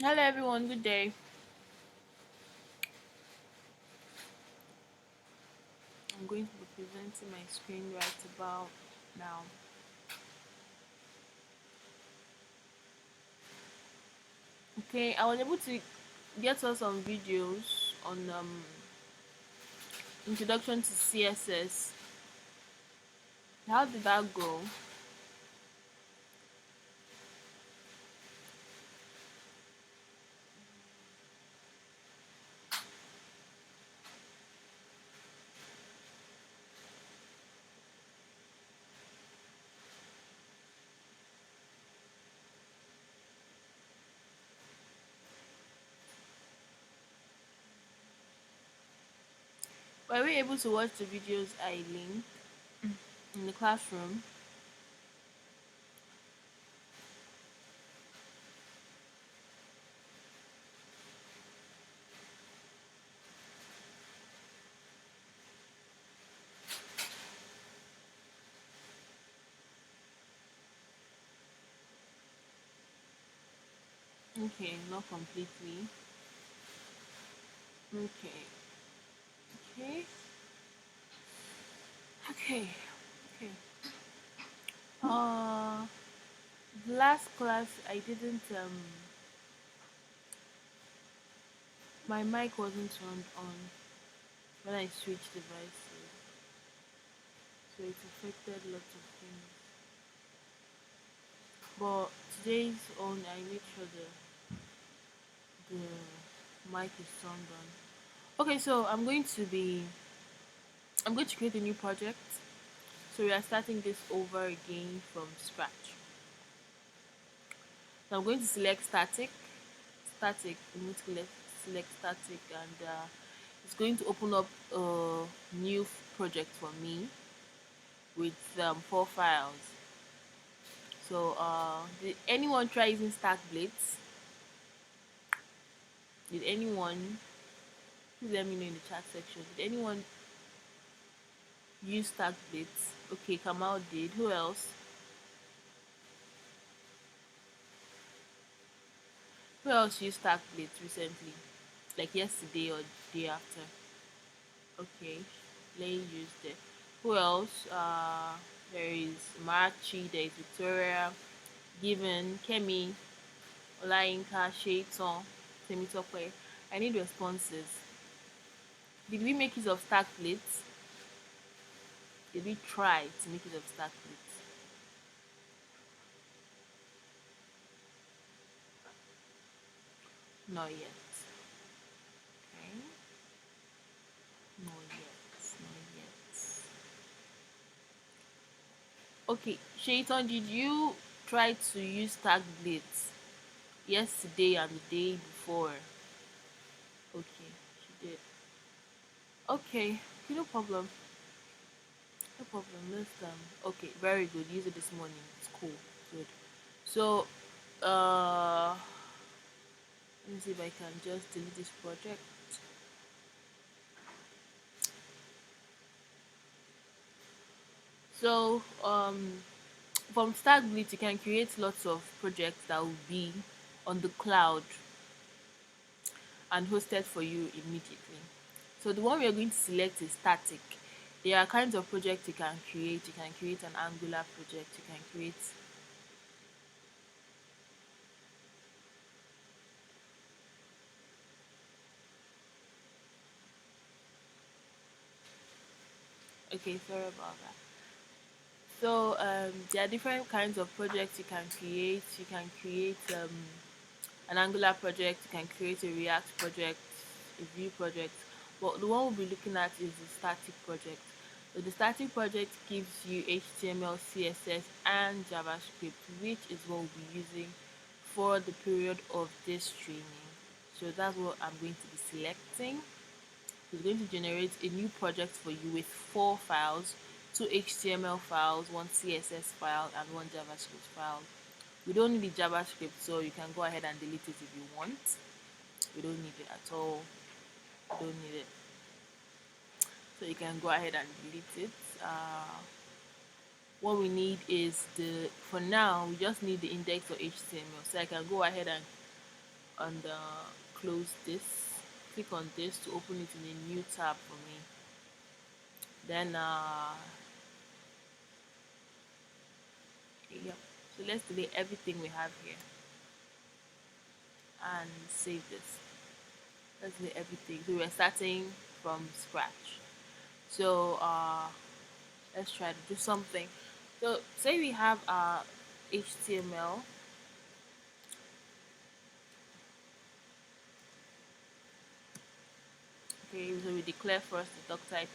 Hello everyone, good day. I'm going to be presenting my screen right about now. Okay, I was able to get us some videos on introduction to CSS. How did that go? Were we able to watch the videos I linked in the classroom? Okay, not completely. Okay, okay, okay, okay. Uh, last class I didn't my mic wasn't turned on when I switched devices, so it affected lots of things. But today's on, I made sure the mic is turned on. Okay, so I'm going to create a new project. So we are starting this over again from scratch. So I'm going to select static. I'm going to select static, and it's going to open up a new project for me with 4 files. So did anyone try using Stack Blitz? Did anyone? Please let me know in the chat section. Did anyone use Stack Blitz? Okay, Kamal did. Who else? Who else used Stack Blitz recently? Like yesterday or the day after? Okay, Lane used it. Who else? There is Marchi, there is Victoria, Given, Kemi, Olayinka, Shaiton, Temitope. I need responses. Did we make use of Stack Blitz? Did we try to make use of Stack Blitz? Not yet. Okay. Not yet. Not yet. Okay, Shaitan, did you try to use Tag Blitz yesterday and the day before? Okay, she did. Okay, no problem. No problem. Let's okay, very good. Use it this morning. It's cool. Good. So let me see if I can just delete this project. So from StackBlitz you can create lots of projects that will be on the cloud and hosted for you immediately. So the one we are going to select is static. There are kinds of projects you can create. You can create an Angular project. You can create. Okay, sorry about that. So there are different kinds of projects you can create. You can create an Angular project. You can create a React project, a Vue project. But the one we'll be looking at is the static project. So the static project gives you HTML, CSS, and JavaScript, which is what we'll be using for the period of this training. So that's what I'm going to be selecting. It's going to generate a new project for you with 4 files, 2 HTML files, one CSS file, and one JavaScript file. We don't need the JavaScript, so you can go ahead and delete it if you want. We don't need it at all. We don't need it. So you can go ahead and delete it. What we need is for now, we just need the index of HTML. So I can go ahead and and close this. Click on this to open it in a new tab for me. Then yep. So let's delete everything we have here and save this. Let's delete everything. So we're starting from scratch. So let's try to do something. So say we have our HTML. Okay, so we declare first the doc type.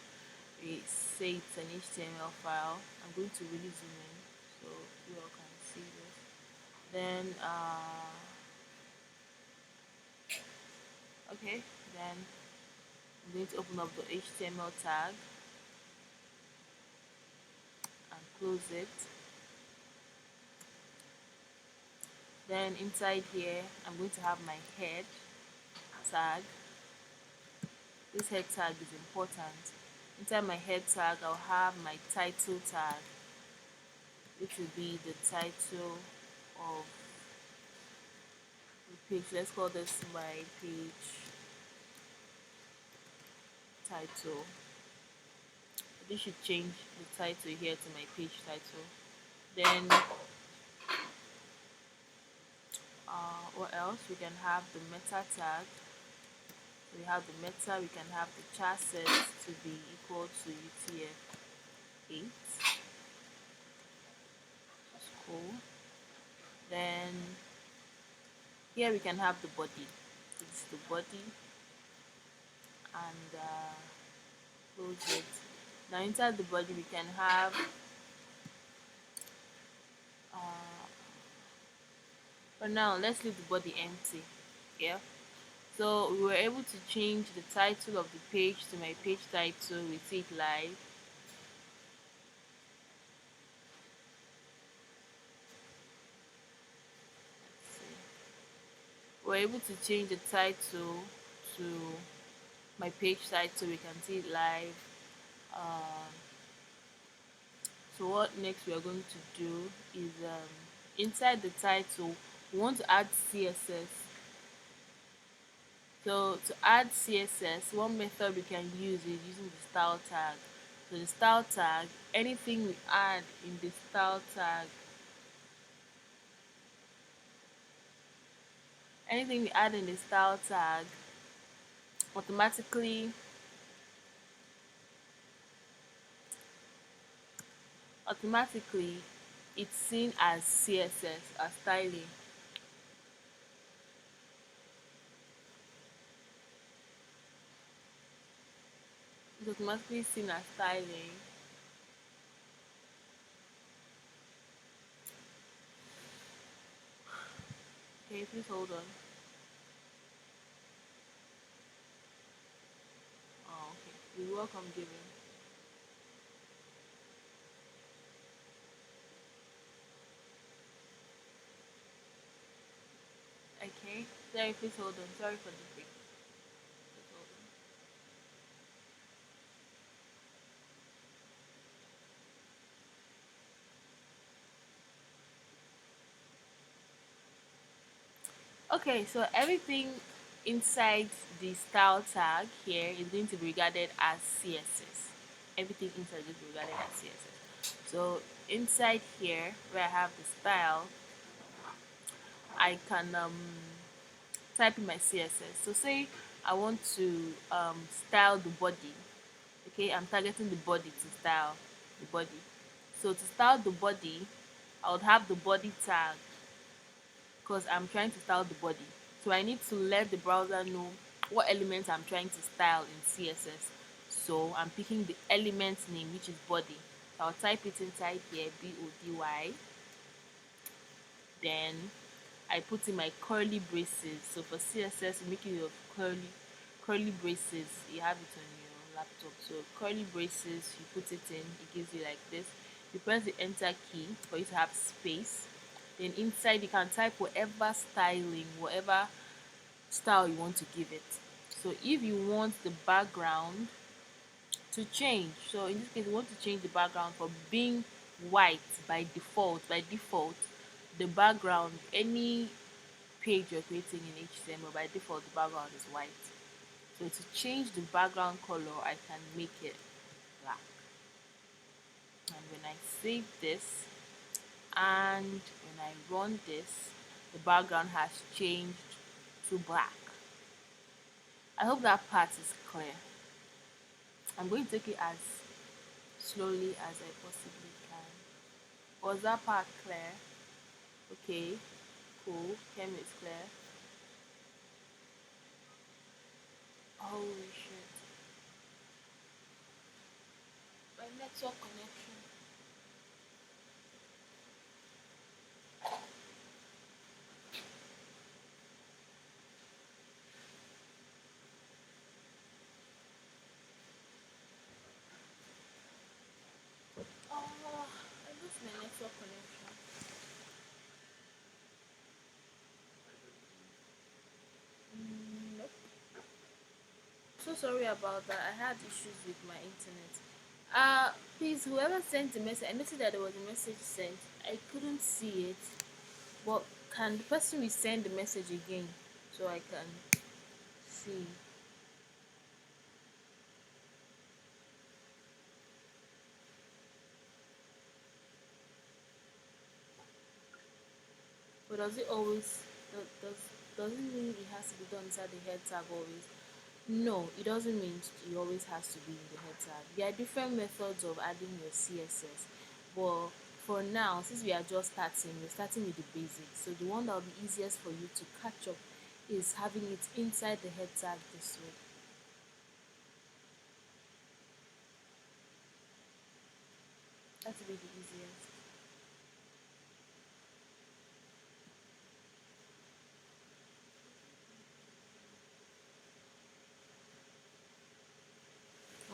We say it's an HTML file. I'm going to really zoom in so you all can see this. Then okay, then I'm going to open up the HTML tag and close it. Then inside here, I'm going to have my head tag. This head tag is important. Inside my head tag, I'll have my title tag, which will be the title of the page. Let's call this my page title. This should change the title here to my page title. Then what else? We can have the meta tag. We have the meta. We can have the chassis to be equal to UTF-8. That's cool. Then here we can have the body. It's the body and close it. Now inside the body we can have for now let's leave the body empty. Yeah. So we were able to change the title of the page to my page title. We see it live. Let's see. We're able to change the title to my page title. We can see it live. Um, so what next we are going to do is inside the title we want to add CSS. So to add CSS, one method we can use is using the style tag. So the style tag, anything we add in the style tag, anything we add in the style tag automatically automatically it's seen as CSS, as styling. It's automatically seen as styling. Okay, please hold on. Oh, okay. You're welcome, giving. Okay. Sorry, please hold on. Sorry for the break. Please hold on. Okay, so everything inside the style tag here is going to be regarded as CSS. Everything inside is regarded as CSS. So inside here, where I have the style, I can type in my CSS. So say I want to style the body. Okay, I'm targeting the body to style the body. So to style the body, I would have the body tag because I'm trying to style the body. So I need to let the browser know what element I'm trying to style in CSS. So I'm picking the element name, which is body. So I'll type it inside here, body. Then I put in my curly braces. So for CSS, you make it of curly braces. You have it on your laptop. So curly braces, you put it in, it gives you like this. You press the enter key for you to have space. Then inside you can type whatever styling, whatever style you want to give it. So if you want the background to change, so in this case you want to change the background from being white by default, the background, any page you're creating in HTML, by default the background is white. So to change the background color, I can make it black. And when I save this and when I run this, the background has changed to black. I hope that part is clear. I'm going to take it as slowly as I possibly can. Was that part clear? Okay, cool. Chem is clear. Holy shit. My network connection. Oh, I lost my network connection. Nope. So sorry about that. I had issues with my internet. Please, whoever sent the message, I noticed that there was a message sent. I couldn't see it, but can the person resend the message again so I can see? But does it always doesn't mean it has to be done inside the head tag always? No, it doesn't mean it always has to be in the head tag. There are different methods of adding your CSS, but for now, since we are just starting, we're starting with the basics. So the one that will be easiest for you to catch up is having it inside the head tag this way. That will be the easiest.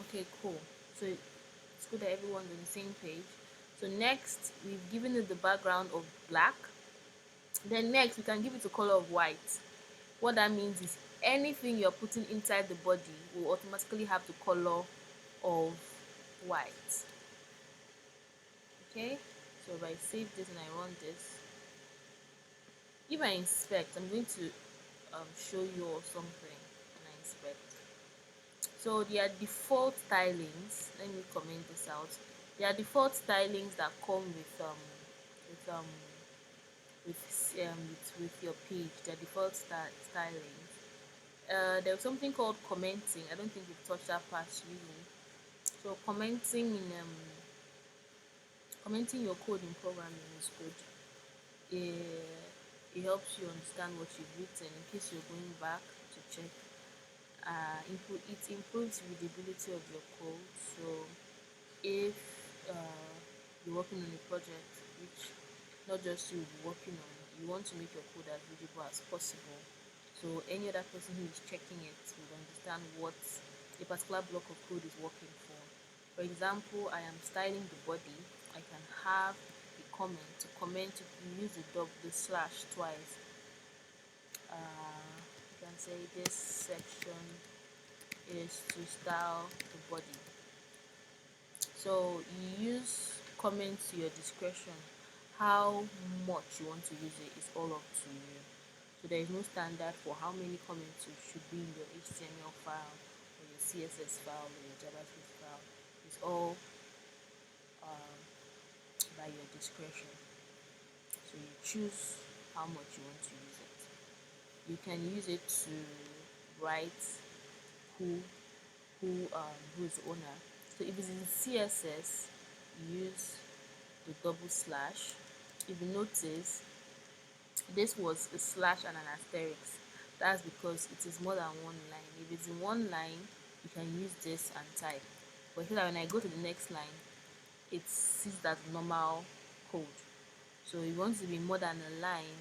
Okay, cool. So it's good that everyone's on the same page. So next, we've given it the background of black. Then next, we can give it a color of white. What that means is anything you're putting inside the body will automatically have the color of white. Okay, so if I save this and I run this, if I inspect, I'm going to show you all something when I inspect. So there are default stylings. Let me comment this out. There are default stylings that come with um with your page. The default stylings. There's something called commenting. I don't think we've touched that part really. So commenting your code in programming is good. It helps you understand what you've written in case you're going back to check. It improves readability of your code. So if you're working on a project which not just you will be working on, you want to make your code as readable as possible. So any other person who is checking it will understand what a particular block of code is working for. For example, I am styling the body. I can have a comment to comment. You use the slash twice. You can say this section is to style the body. So you use comments to your discretion. How much you want to use it is all up to you. So there is no standard for how many comments you should be in your HTML file or your CSS file or your JavaScript file. It's all um, by your discretion. So you choose how much you want to use it. You can use it to write who who is the owner. So if it's in CSS, use the double slash. If you notice, this was a slash and an asterisk. That's because it is more than one line. If it's in one line, you can use this and type. But here when I go to the next line, it sees that normal code. So if you want to be more than a line,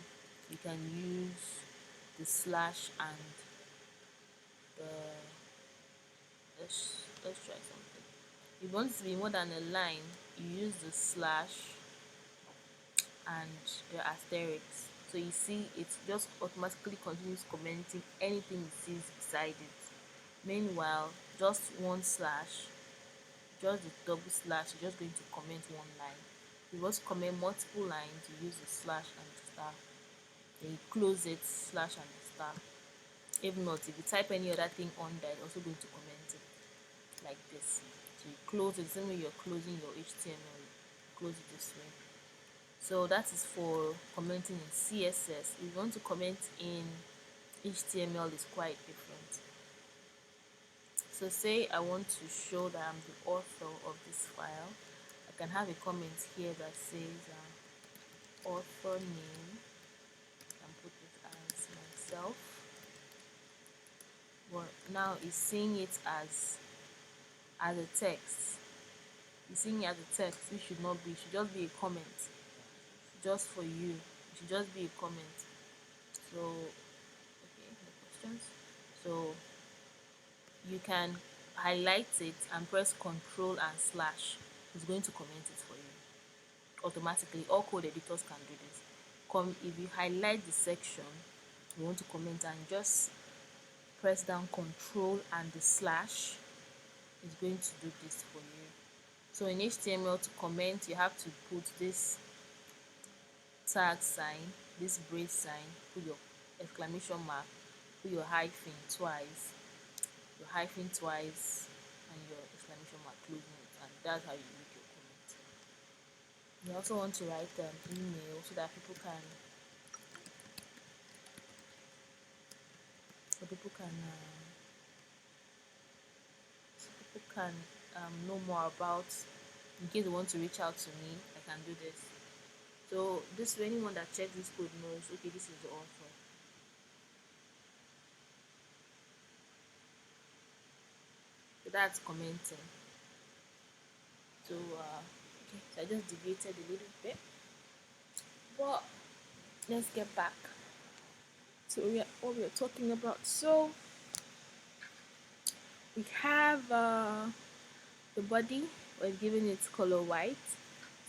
you can use the slash and the let's try something. If you want it to be more than a line, you use the slash and the asterisk. So you see it just automatically continues commenting anything it sees beside it. Meanwhile, just one slash, just the double slash, you're just going to comment one line. If you want to comment multiple lines, you use the slash and the star. then you close it, slash and a star. If not, if you type any other thing under, it's also going to comment it like this. So you close it the same way you're closing your HTML, you close it this way. So that is for commenting in CSS. If you want to comment in HTML, is quite different. So say I want to show that I'm the author of this file, I can have a comment here that says author name. I can put it as myself, but now it's seeing it as a text. It's seeing it as a text. It should not be. It should just be a comment, just for you. It should just be a comment. So okay, no questions. So you can highlight it and press Control and slash. It's going to comment it for you automatically. All code editors can do this. If you highlight the section you want to comment and just press down Control and the slash, it's going to do this for you. So in HTML, to comment you have to put this tag sign, this brace sign, put your exclamation mark, put your hyphen twice, and your exclamation mark closing it, and that's how you make your comment. You also want to write an email so that people can so people can know more about, in case they want to reach out to me, I can do this. So this way, anyone that checks this code knows, okay, this is the author. So that's commenting. So okay, so I just deviated a little bit, but let's get back to what we're talking about. So we have the body, we're giving it color white.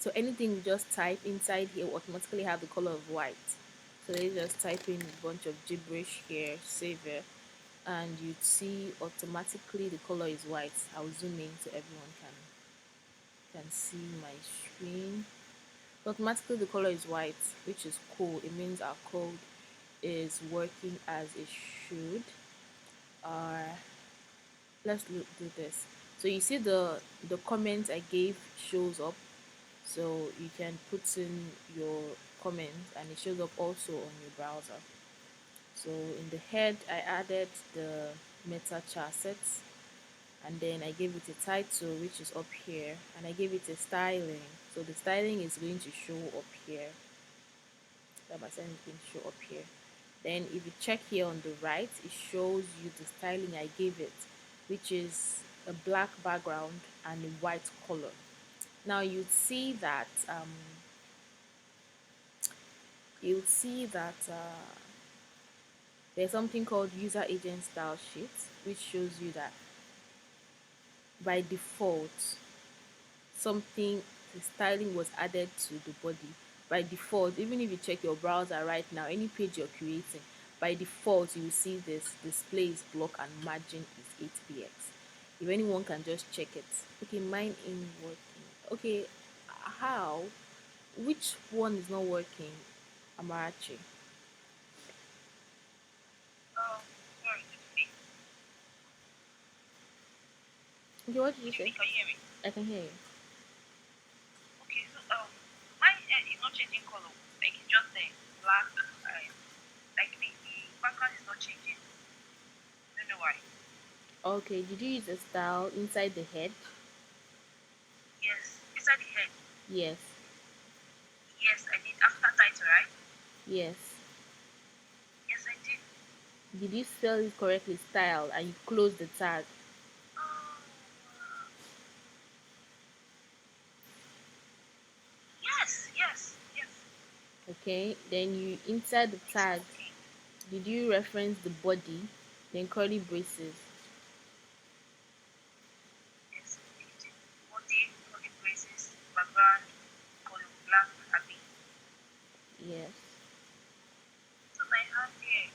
So anything we just type inside here will automatically have the color of white. So they just type in a bunch of gibberish here, save it, and you'd see automatically the color is white. I'll zoom in so everyone can see my screen. Automatically the color is white, which is cool. It means our code is working as it should. Let's do this. So you see the comment I gave shows up, so you can put in your comment and it shows up also on your browser. So in the head I added the meta chassis, and then I gave it a title which is up here, and I gave it a styling. So the styling is going to show up here. That is going to show up here. Then if you check here on the right, it shows you the styling I gave it, which is a black background and a white color. Now you'd see that there's something called user agent style sheet, which shows you that by default something, the styling was added to the body by default. Even if you check your browser right now, any page you're creating, by default you will see this display is block and margin is 8px. If anyone can just check it. Okay, mine ain't working. Okay, how? Which one is not working, Amarachi? Oh, sorry, it's me. Okay, what did you say? Can you hear me? I can hear you. Okay, so mine is not changing color. Like it's just black. Like the background is not changing. I don't know why. Okay, did you use a style inside the head? Yes, inside the head. Yes. Yes, I did after title, right? Yes. Yes, I did. Did you spell it correctly, style, and you close the tag? Oh, yes, yes, yes. Okay, then you inside the It's tag, okay. did you reference the body, then curly braces? Yes, it did. Body, body braces, background, color black, happy. Yes. So I have here.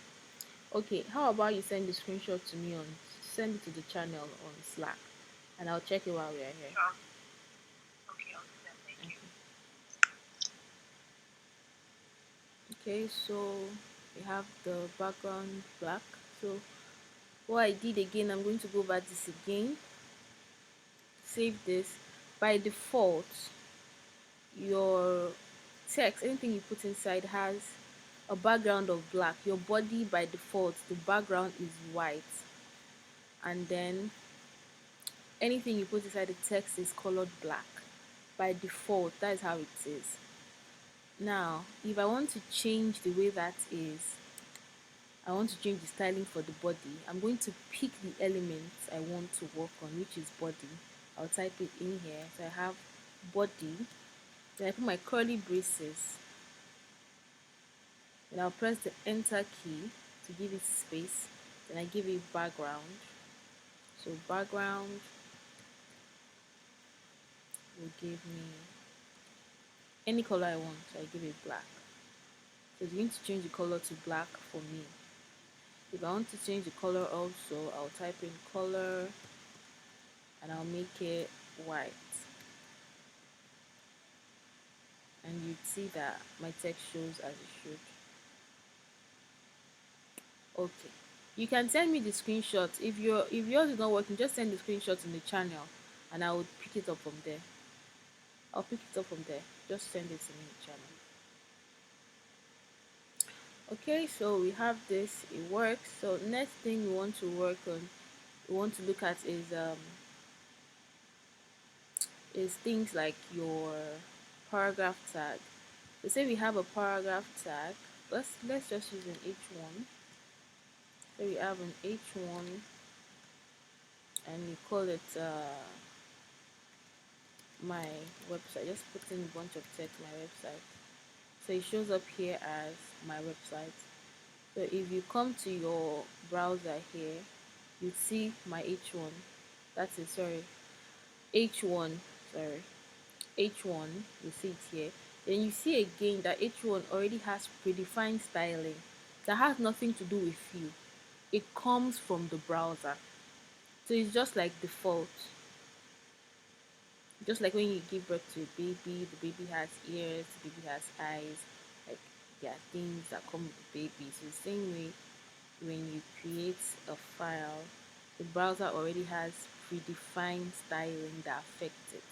Okay, how about you send the screenshot to me on, send it to the channel on Slack, and I'll check it while we are here. Sure. Okay, I'll do that. Thank you. Okay. Okay, so we have the background black. So what I did again, I'm going to go back this again, save this. By default, your text, anything you put inside has a background of black. Your body by default, the background is white, and then anything you put inside the text is colored black. By default, that is how it is. Now, if I want to change the way that is, I want to change the styling for the body. I'm going to pick the elements I want to work on, which is body. I'll type it in here. So I have body. Then I put my curly braces. Then I'll press the enter key to give it space. Then I give it background. So background will give me any color I want. So I give it black. So it's going to change the color to black for me. If I want to change the color also, I'll type in color and I'll make it white. And you'd see that my text shows as it should. Okay. You can send me the screenshot. If yours is not working, just send the screenshot in the channel and I will pick it up from there. I'll pick it up from there. Just send it to me in the channel. Okay, so we have this, it works. So next thing we want to work on, we want to look at is things like your paragraph tag. So say we have a paragraph tag. Let's just use an H1. So we have an H1 and we call it my website. Just put in a bunch of text my website. So it shows up here as my website. So if you come to your browser here, you see my H1. That's it, sorry. H1, sorry. H1, you see it here. Then you see again that H1 already has predefined styling. That has nothing to do with you. It comes from the browser. So it's just like default. Just like when you give birth to a baby, the baby has ears, the baby has eyes, like there are things that come with the baby. So the same way when you create a file, the browser already has predefined styling that affects it.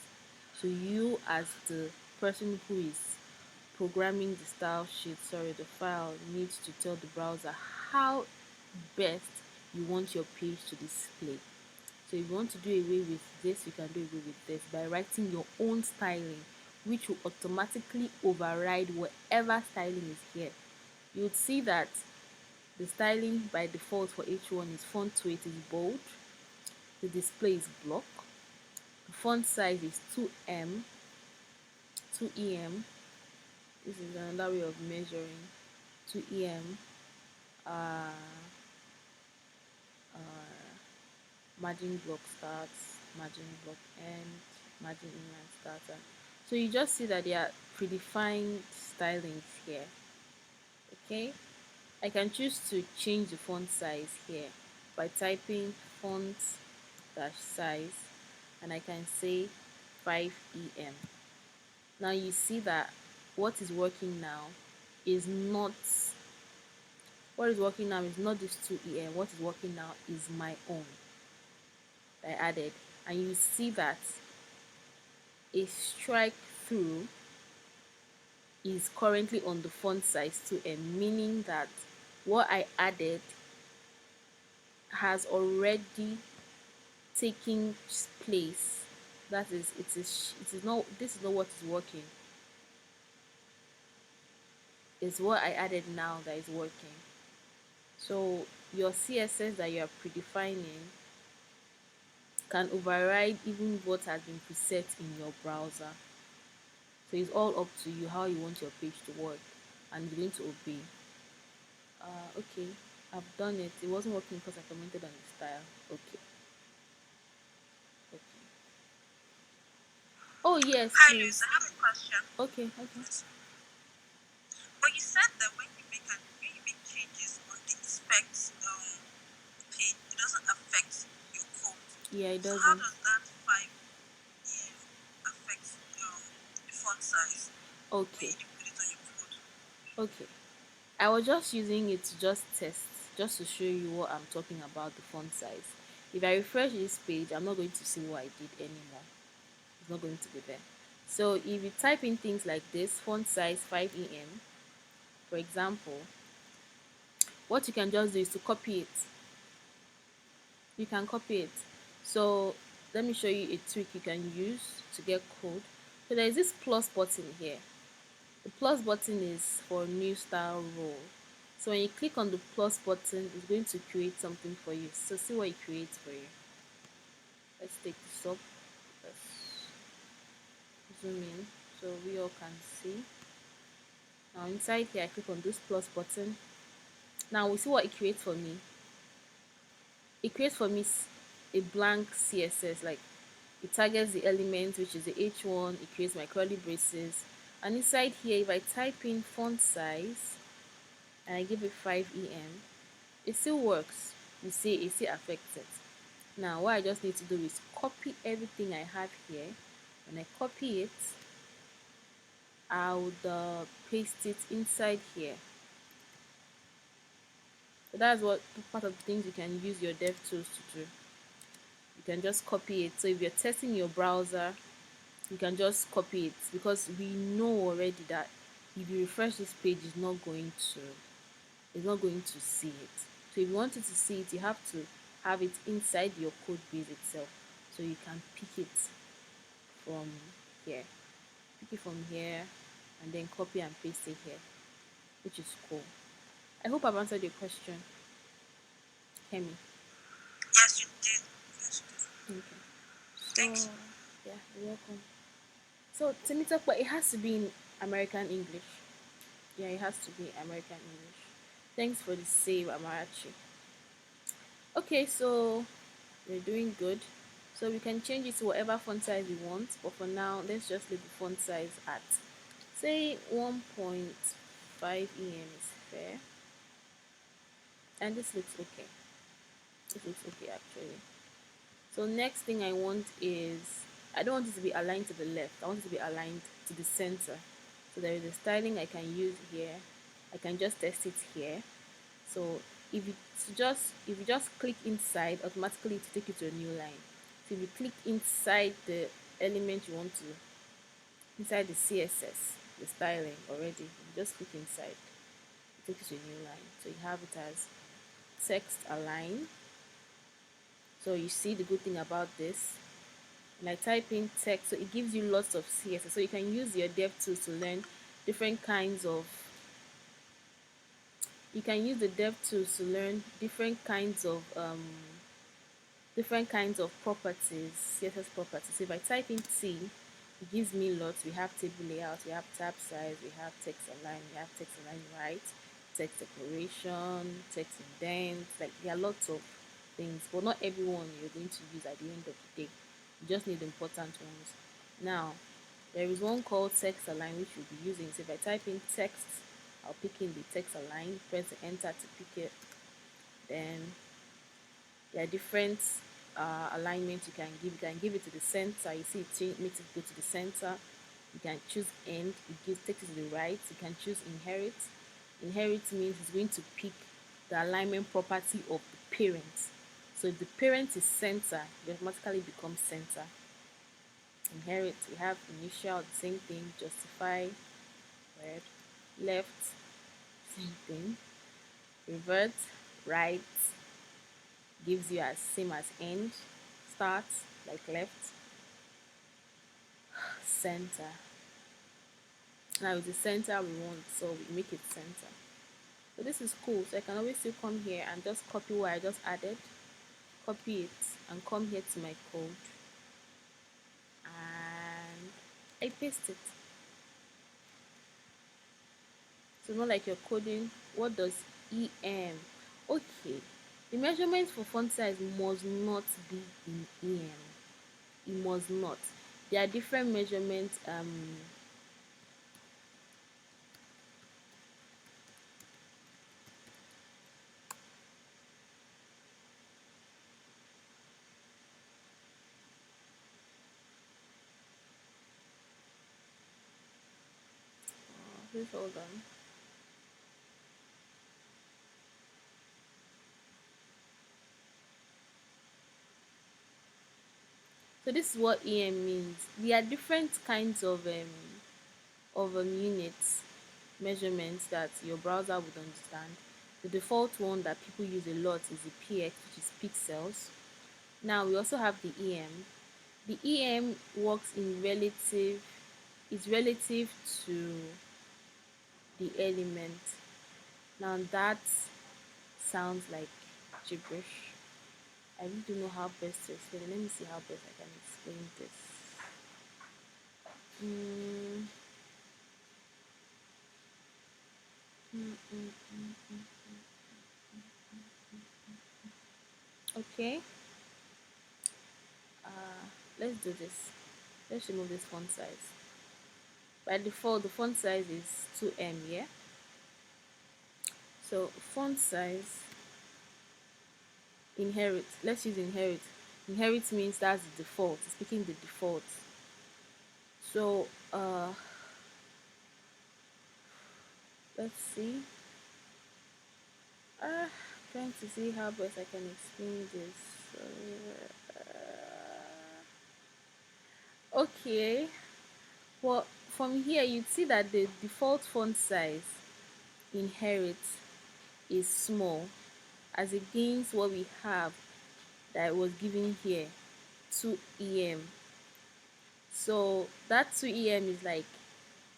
So you as the person who is programming the style sheet, sorry, the file needs to tell the browser how best you want your page to display. So if you want to do away with this, you can do away with this by writing your own styling, which will automatically override whatever styling is here. You would see that the styling by default for H1 is font weight is bold, the display is block, the font size is 2M, 2EM. This is another way of measuring 2EM. Uh, Margin block starts, margin block end, margin inline starts. So you just see that there are predefined stylings here. Okay, I can choose to change the font size here by typing font dash size and I can say 5em. Now you see that what is working now is not this 2em. What is working now is my own that I added, and you see that a strike through is currently on the font size 2em, meaning that what I added has already taken place. That is, it is not, this is not what is working. It's what I added now that is working. So your CSS that you are predefining can override even what has been preset in your browser. So it's all up to you how you want your page to work and you're going to obey. Okay, I've done it. It wasn't working because I commented on the style. Okay, okay. Oh yes, Hi, Luis. please. I have a question. Okay, okay. But you said that when you make changes on the specs page, it doesn't affect your code. Yeah, it So how doesn't. does that 5 affect the font size when Okay, you put it on your code? okay. I was just using it to just test, just to show you what I'm talking about, the font size. If I refresh this page, I'm not going to see what I did anymore. It's not going to be there. So if you type in things like this, font size 5 em, for example, what you can just do is to copy it. You can copy it. So let me show you a trick you can use to get code. So there is this plus button here. The plus button is for new style role. So when you click on the plus button, it's going to create something for you. So see what it creates for you. Let's take this up. Let's zoom in so we all can see. Now inside here, I click on this plus button. Now we see what it creates for me. It creates for me a blank CSS, like it targets the element, which is the H1. It creates my curly braces, and inside here, if I type in font size and I give it 5 em, it still works. You see, it still affects it. Now what I just need to do is copy everything I have here. When I copy it, I would paste it inside here. So that's what part of the things you can use your dev tools to do. You can just copy it. So if you're testing your browser, you can just copy it, because we know already that if you refresh this page, it's not going to see it. So if you wanted to see it, you have to have it inside your code base itself. So you can pick it from here. Pick it from here and then copy and paste it here, which is cool. I hope I've answered your question. Hear me. Yes, you did. Yes, you did. Okay. So Thanks. yeah, you're welcome. So Temitope, but it has to be in American English. Yeah, it has to be American English. Thanks for the save, Amarachi. Okay, so we're doing good. So we can change it to whatever font size we want, but for now, let's just leave the font size at, say, 1.5 em is fair. And this looks okay. This looks okay actually. So next thing I want is, I don't want it to be aligned to the left. I want it to be aligned to the center. So there is a styling I can use here. I can just test it here. So if you just click inside, automatically it will take you to a new line. So if you click inside the element you want to, inside the CSS, the styling already, you just click inside, it takes you to a new line. So you have it as text align. So you see the good thing about this. When I type in text, so it gives you lots of CSS. So you can use your dev tools to learn different kinds of you can use the dev tools to learn different kinds of properties, CSS properties. So if I type in T, it gives me lots. We have table layout, we have tab size, we have text align, we have text align right, text decoration, text indent. Like there are lots of things, but not everyone you're going to use at the end of the day. You just need the important ones. Now, there is one called text align which we'll be using. So if I type in text, I'll pick in the text align, press the enter to pick it. Then there are different alignments you can give. You can give it to the center. You see it makes it go to the center. You can choose end. Takes it to the right. You can choose inherit. Inherit means it's going to pick the alignment property of the parent. So if the parent is center, it automatically becomes center. Inherit, we have initial, the same thing. Justify, right. Left, same thing. Revert, right, gives you as same as end. Start, like left. Center. Now it's the center we want, so we make it center. So this is cool. So I can always still come here and just copy what I just added, copy it, and come here to my code, and I paste it. So not like you're coding. What does EM? Okay, the measurement for font size must not be in EM. It must not. There are different measurements. Please hold on. So this is what EM means. There are different kinds of units, measurements that your browser would understand. The default one that people use a lot is the px, which is pixels. Now we also have the em. The em works in relative, is relative to the element. Now that sounds like gibberish. I really don't know how best to explain it. Let me see how best I can explain this. Mm, mm, mm, mm, mm. Okay, let's do this. Let's remove this font size. By default, the font size is 2M, yeah? So font size, inherit. Let's use inherit. Inherit means that's the default. It's picking the default. So let's see. Trying to see how best I can explain this. Okay. Well, from here you'd see that the default font size inherit is small as against what we have that was given here, 2em. So that 2em is like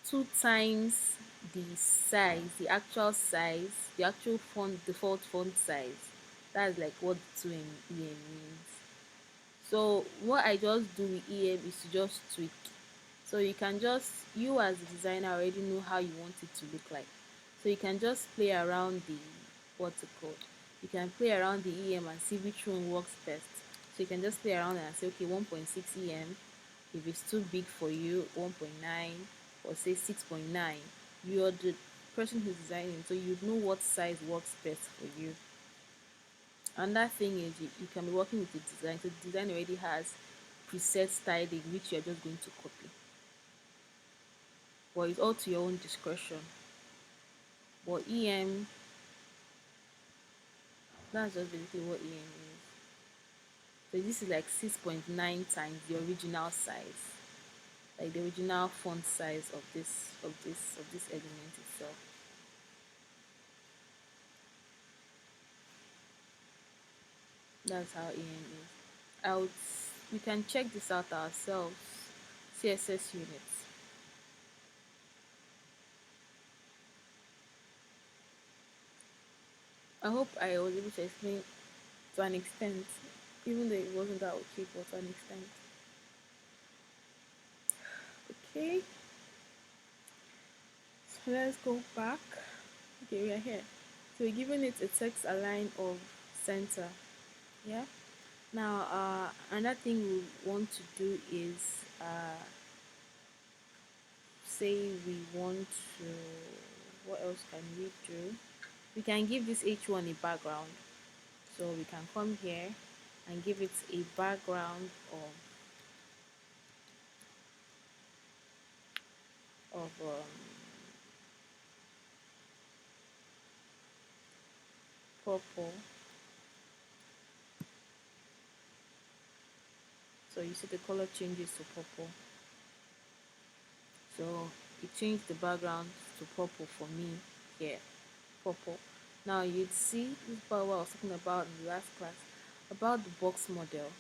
2 times the size, the actual size, the actual font, default font size. That's like what the 2em means. So what I just do with em is to just tweak. So you can just, you as a designer already know how you want it to look like. So you can just play around the, what's it called, you can play around the em and see which one works best. So you can just play around and say, okay, 1.6 em. If it's too big for you, 1.9, or say 6.9. You're the person who's designing, so you know what size works best for you. And that thing is, you can be working with the design, so the design already has preset styling which you're just going to copy, but it's all to your own discretion. But em, that's just basically what em is. So this is like 6.9 times the original size, like the original font size of this element itself. That's how em is. Out, we can check this out ourselves. CSS units. I hope I was able to explain to an extent, even though it wasn't that okay, but to an extent. Okay, so let's go back. Okay, we are here. So we're giving it a text align of center. Yeah. Now, another thing we want to do is, say we want to, what else can we do? We can give this h1 a background. So we can come here and give it a background of purple. So you see the color changes to purple. So it changed the background to purple for me here, purple. Now you'd see this part what I was talking about in the last class about the box model.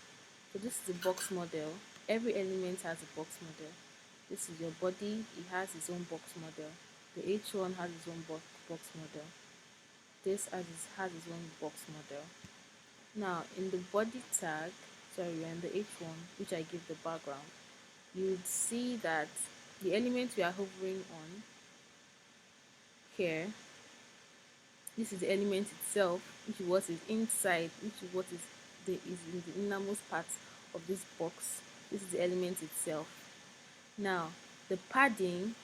So this is the box model. Every element has a box model. This is your body, it has its own box model. The H1 has its own box model. This has its own box model. Now in the body tag, sorry, and the H1, which I give the background, you'd see that the element we are hovering on here, this is the element itself, which is what is inside, which is what is in the innermost part of this box. This is the element itself. Now the padding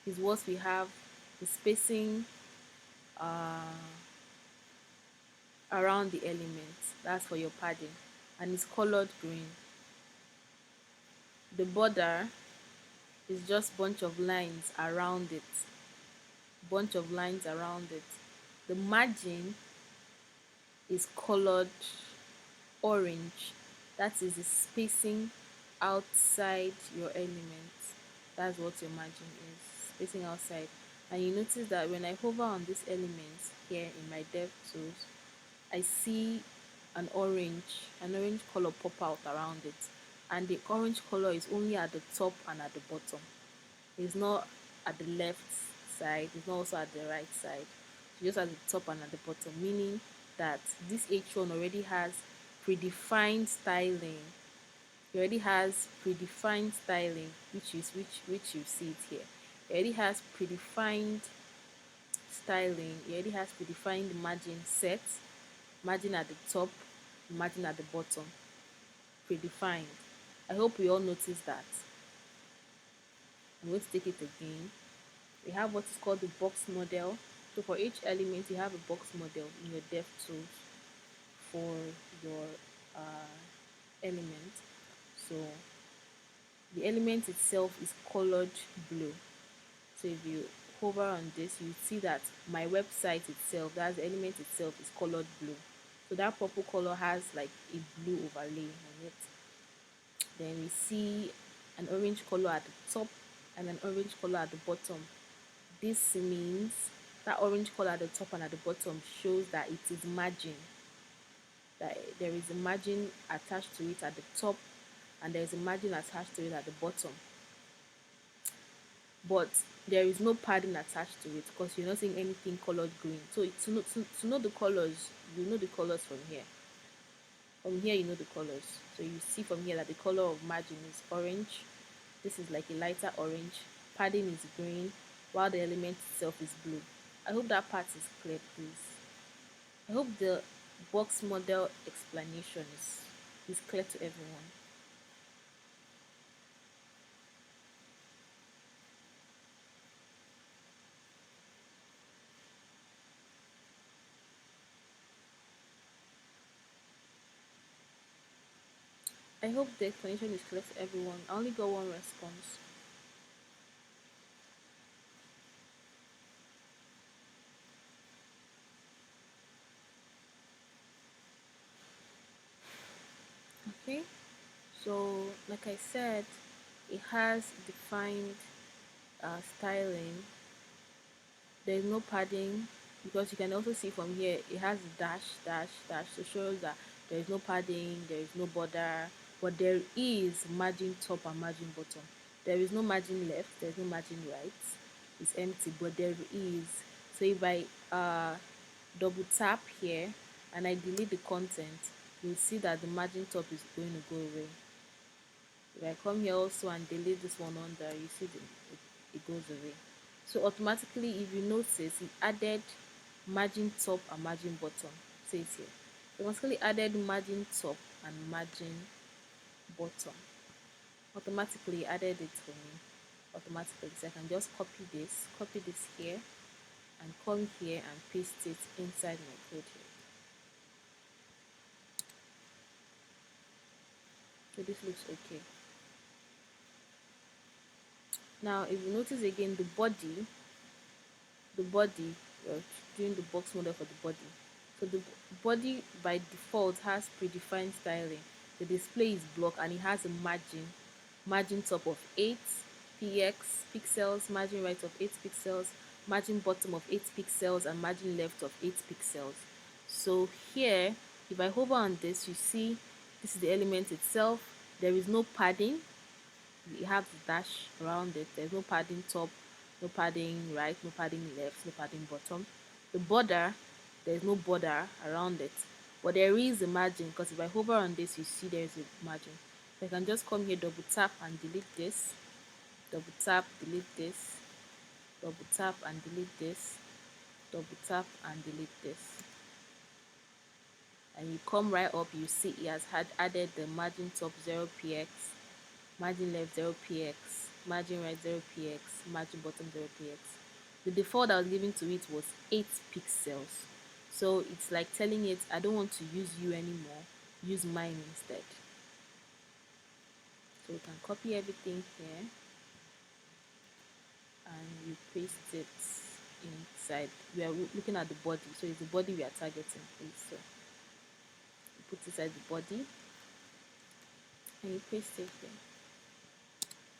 is what we have, the spacing around the element. That's for your padding, and it's colored green. The border is just bunch of lines around it, the margin is colored orange. That is the spacing outside your element. That's what your margin is, spacing outside. And you notice that when I hover on this element here in my dev tools, I see an orange color pop out around it. And the orange color is only at the top and at the bottom. It's not at the left side, it's not also at the right side. It's just at the top and at the bottom, meaning that this H1 already has predefined styling. It already has predefined styling, which you see it here. It already has predefined styling. It already has predefined margin set, margin at the top, margin at the bottom, predefined. I hope we all notice that. I'm going to take it again. We have what is called the box model. So for each element, you have a box model in your dev tools for your element. So the element itself is colored blue. So if you hover on this, you see that my website itself, that's the element itself, is colored blue. So that purple color has like a blue overlay on it. Then we see an orange color at the top and an orange color at the bottom. This means that orange color at the top and at the bottom shows that it is margin, that there is a margin attached to it at the top and there is a margin attached to it at the bottom. But there is no padding attached to it because you're not seeing anything colored green. So to know the colors, you know the colors from here. From here, you know the colors. So you see from here that the color of margin is orange. This is like a lighter orange. Padding is green, while the element itself is blue. I hope that part is clear, please. I hope the box model explanation is clear to everyone. I hope the explanation is clear to everyone. I only got one response. Okay, so like I said, it has defined styling. There is no padding because you can also see from here it has dash dash dash to show that there is no padding, there is no border, but there is margin top and margin bottom. There is no margin left, there is no margin right. It's empty, but there is. So if I double tap here and I delete the content, you'll see that the margin top is going to go away. If I come here also and delete this one under, you see it goes away. So automatically, if you notice, it added margin top and margin bottom. See it here. It automatically added margin top and margin bottom. Automatically added it for me. Automatically, so I can just copy this here, and come here and paste it inside my code here. So this looks okay. Now, if you notice again, the body we're doing the box model for the body. So the body by default has predefined styling. The display is block and it has a margin top of 8 pixels, margin right of 8 pixels, margin bottom of 8 pixels, and margin left of 8 pixels. So here, if I hover on this, you see this is the element itself. There is no padding. You have the dash around it. There's no padding top, no padding right, no padding left, no padding bottom. The border, there's no border around it, but there is a margin because if I hover on this, you see there's a margin. So I can just come here, double tap and delete this, double tap, delete this, double tap and delete this, double tap and delete this. And you come right up, you see it has added the margin top 0px, margin left 0px, margin right 0px, margin bottom 0px. The default I was giving to it was 8 pixels. So it's like telling it, I don't want to use you anymore, use mine instead. So we can copy everything here and you paste it inside. We are looking at the body, so it's the body we are targeting, please. So put inside the body and you paste it here.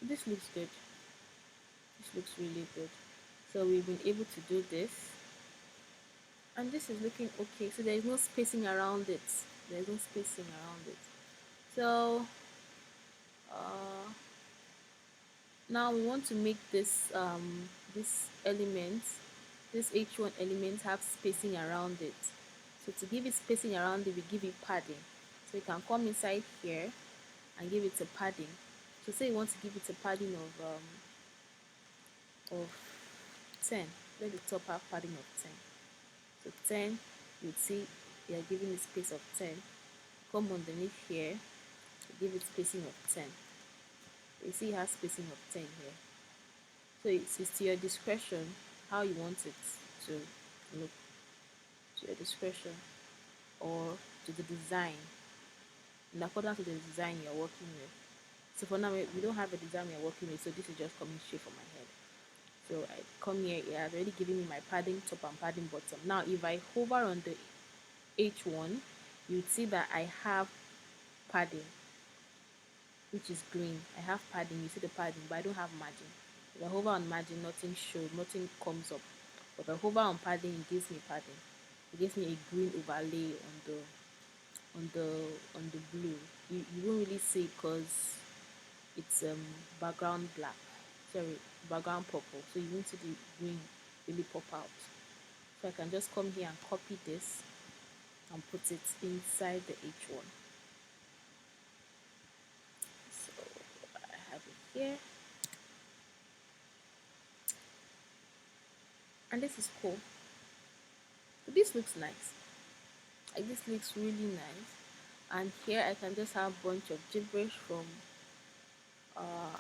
This looks good. This looks really good. So we've been able to do this, and this is looking okay. So there is no spacing around it. There is no spacing around it. So uh, now we want to make this element, this H1 element, have spacing around it. So to give it spacing around it, we give it padding. So you can come inside here and give it a padding. So say you want to give it a padding of 10. Let the top have padding of 10. So 10, you'd see you're giving it space of 10. Come underneath here, give it spacing of 10. You see it has spacing of 10 here. So it's to your discretion how you want it to look, to your discretion, or to the design, in accordance to the design you're working with. So for now, we don't have a design we're working with, so this is just coming straight from my head. So I come here, it has already given me my padding top and padding bottom. Now if I hover on the H1, you'd see that I have padding, which is green. I have padding, you see the padding, but I don't have margin. If I hover on margin, nothing shows, nothing comes up. But if I hover on padding, it gives me padding. It gives me a green overlay on the on the blue. You won't really see it because it's background black. Sorry, background purple. So you won't see the green really pop out. So I can just come here and copy this and put it inside the H1. So I have it here, and this is cool. So this looks nice. Like this looks really nice. And here I can just have a bunch of gibberish from uh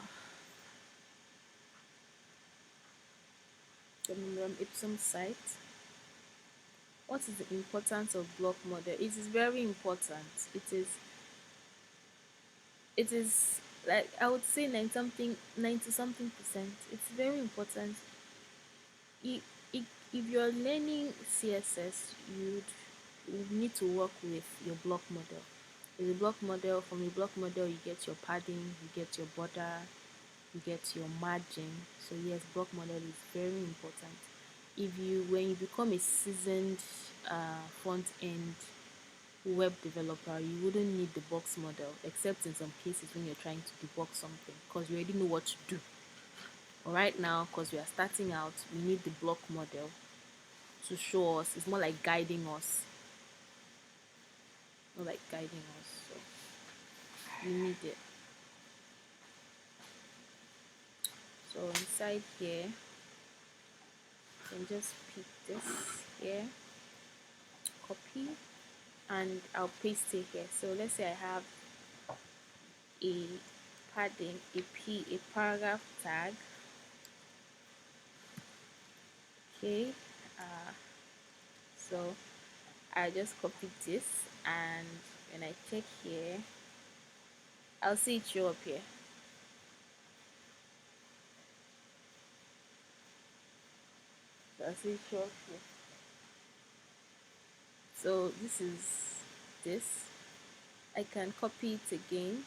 the Ipsum site. What is the importance of block model? It is very important. It is like I would say 90 something percent. It's very important. If, if, if you're learning CSS, you need to work with your block model. With a block model, from a block model you get your padding, you get your border, you get your margin. So yes, block model is very important. If you when you become a seasoned front end web developer, you wouldn't need the box model, except in some cases when you're trying to debug something, because you already know what to do. But right now, because we are starting out, we need the block model to show us. It's more like guiding us, more like guiding us. So we need it. So inside here, you can just pick this here, copy, and I'll paste it here. So let's say I have a padding, a paragraph tag. Okay, so I just copied this, and when I check here, I'll see it show up here. So I'll see it show up here. So this is this. I can copy it again.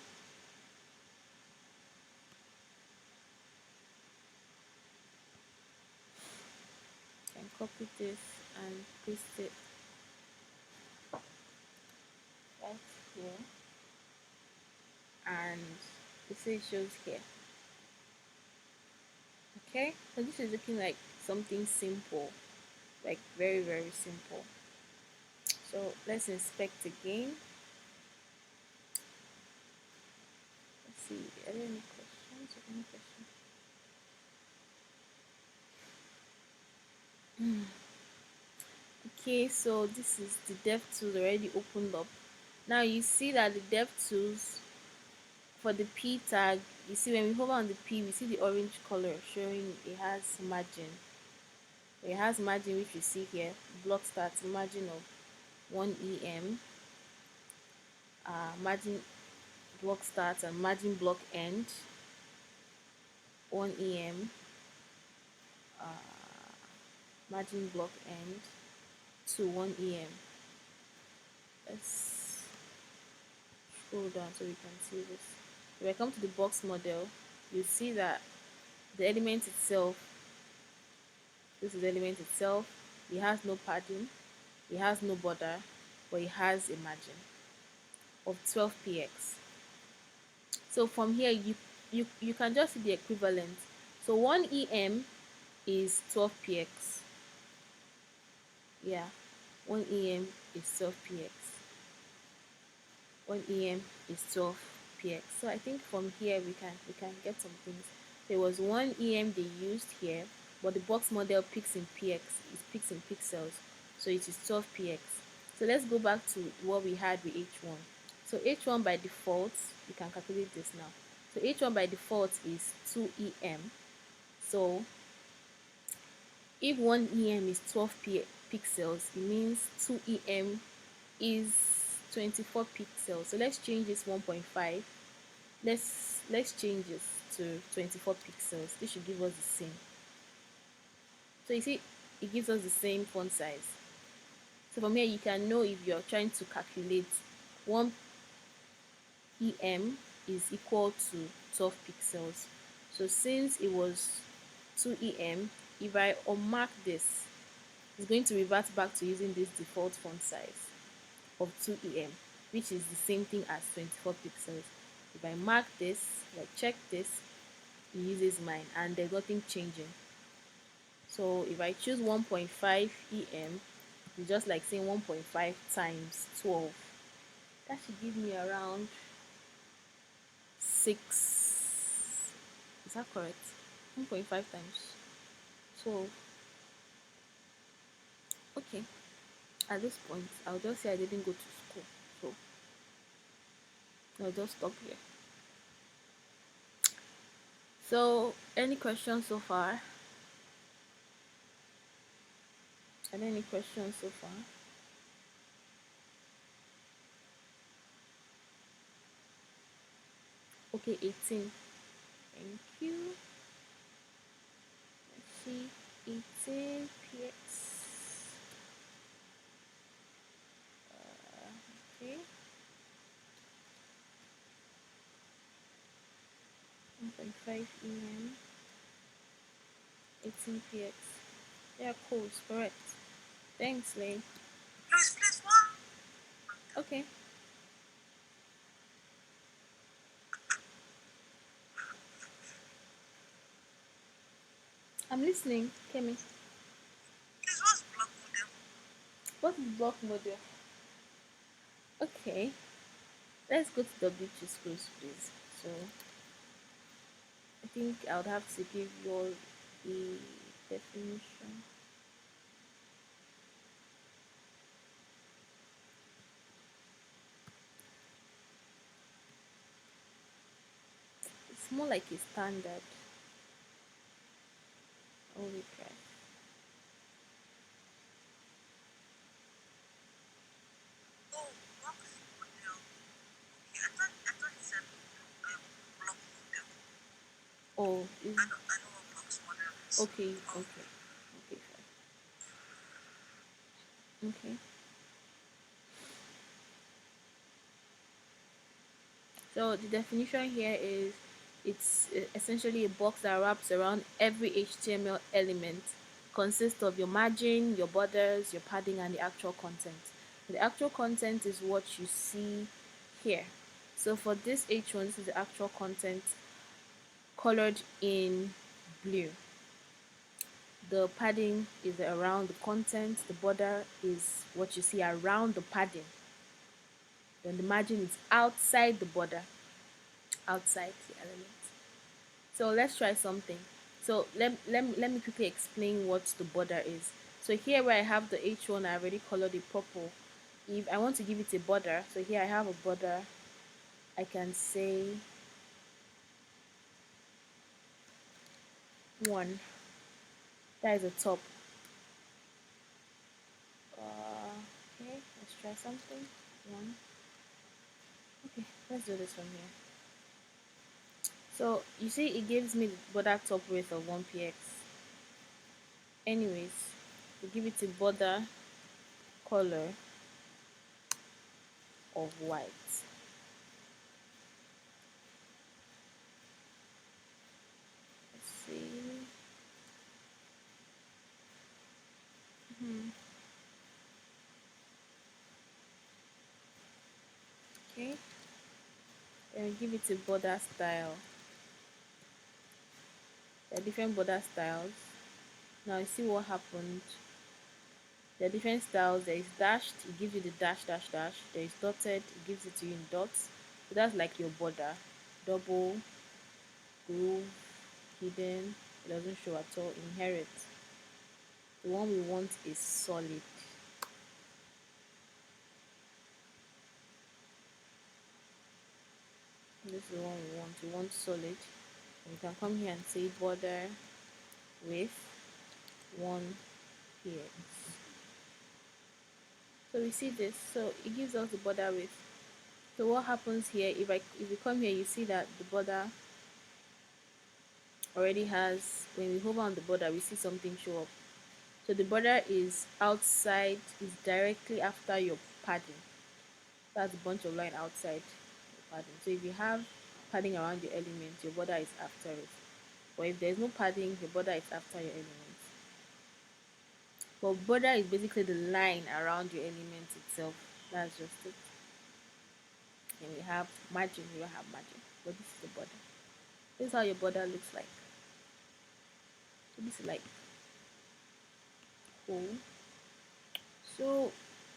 I can copy this and paste it right here, and you see it shows here. Okay, so this is looking like something simple, like very simple. So let's inspect again. Let's see, are there any questions or any questions? Okay, so this is the dev tools already opened up. Now you see that the dev tools for the P tag, you see when we hover on the P, we see the orange color showing it has margin. It has margin, which you see here, block start margin of 1 em, margin block start and margin block end 1 em, margin block end to 1 em. Let's scroll down so we can see this. If I come to the box model, you see that the element itself, this is the element itself, it has no padding, it has no border, but it has a margin of 12 px. So from here, you can just see the equivalent. So 1 em is 12 px. Yeah, 1 em is 12 px. 1 em is 12 px. So I think from here we can get some things. There was 1 em they used here, but the box model picks in px, it picks in pixels, so it is 12 px. So let's go back to what we had with h1. So h1 by default, you can calculate this now. So h1 by default is 2 em. So if 1 em is 12 pixels, it means 2 em is 24 pixels. So let's change this 1.5. Let's change this to 24 pixels. This should give us the same. So you see, it gives us the same font size. So from here, you can know if you're trying to calculate 1 em is equal to 12 pixels. So since it was 2 em, if I unmark this, it's going to revert back to using this default font size of 2 em, which is the same thing as 24 pixels. If I mark this, like check this, it uses mine and there's nothing changing. So if I choose 1.5 em, it's just like saying 1.5 times 12. That should give me around 6. Is that correct? 1.5 times 12. Okay, at this point, I'll just say I didn't go to school. So I'll just stop here. So, any questions so far? Are there any questions so far? Okay, 18. Thank you. Let's see. 18 px. Okay. 1.5 em. 18 px. Yeah, cool. It's correct. Thanks, Lay. Please, one. Okay. I'm listening, Kemi. Please, what's block model? What is block model? Okay. Let's go to W2 schools, please. So, I think I would have to give you all the definition. It's more like a standard. Holy crap. Oh, block model. Okay, I thought it said block model. Oh, is I know what blocks model is. okay, Oh, okay, okay, fine. Okay. So the definition here is it's essentially a box that wraps around every HTML element, consists of your margin, your borders, your padding, and the actual content. The actual content is what you see here. So for this H1, this is the actual content colored in blue. The padding is around the content, the border is what you see around the padding, then the margin is outside the border, outside the element. So let's try something. So let me quickly explain what the border is. So here where I have the H1, I already colored it purple. If I want to give it a border, so here I have a border, I can say 1. That is the top. Okay, let's try something. 1. Okay, let's do this from here. So you see it gives me the border top width of 1 px. Anyways, we give it a border color of white. Hmm. Okay. Then give it a border style. There are different border styles. Now you see what happened. There are different styles. There is dashed, it gives you the dash dash dash. There is dotted, it gives it to you in dots. So that's like your border. Double, groove, hidden, it doesn't show at all. Inherit. The one we want is solid. This is the one we want. We want solid. And you can come here and say border with 1 px. So we see this. So it gives us the border width. So what happens here, if you come here, you see that the border already has, when we hover on the border, we see something show up. So the border is outside, is directly after your padding. That's a bunch of line outside your padding. So if you have padding around your element, your border is after it. But if there's no padding, your border is after your element. But border is basically the line around your element itself. That's just it. And we have margin, we don't have margin. But this is the border. This is how your border looks like. So this is like cool. So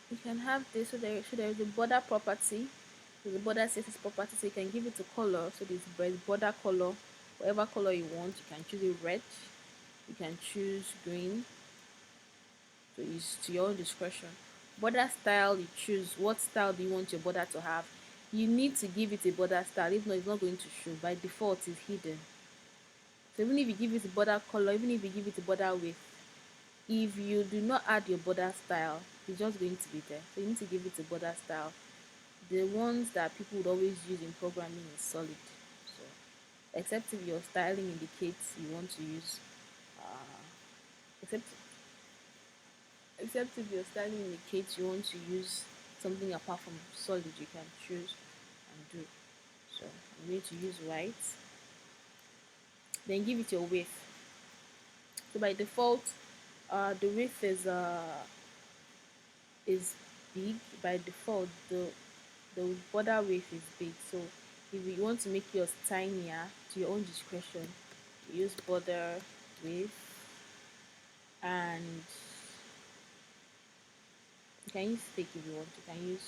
you can have this. So there is a border property. So the border says it's property, so you can give it a color. So this border color, whatever color you want. You can choose a red. You can choose green. So it's to your own discretion. Border style, you choose what style do you want your border to have. You need to give it a border style. If not, it's not going to show. By default, it's hidden. So even if you give it a border color, even if you give it a border width, if you do not add your border style, it's just going to be there. So you need to give it a border style. The ones that people would always use in programming is solid. So except if your styling indicates you want to use except except if your styling indicates you want to use something apart from solid, you can choose and do. So I'm going to use white. Then give it your width. So by default, the width is big. By default, the border width is big. So if you want to make yours tinier to your own discretion, use border width, and you can use thick if you want. You can use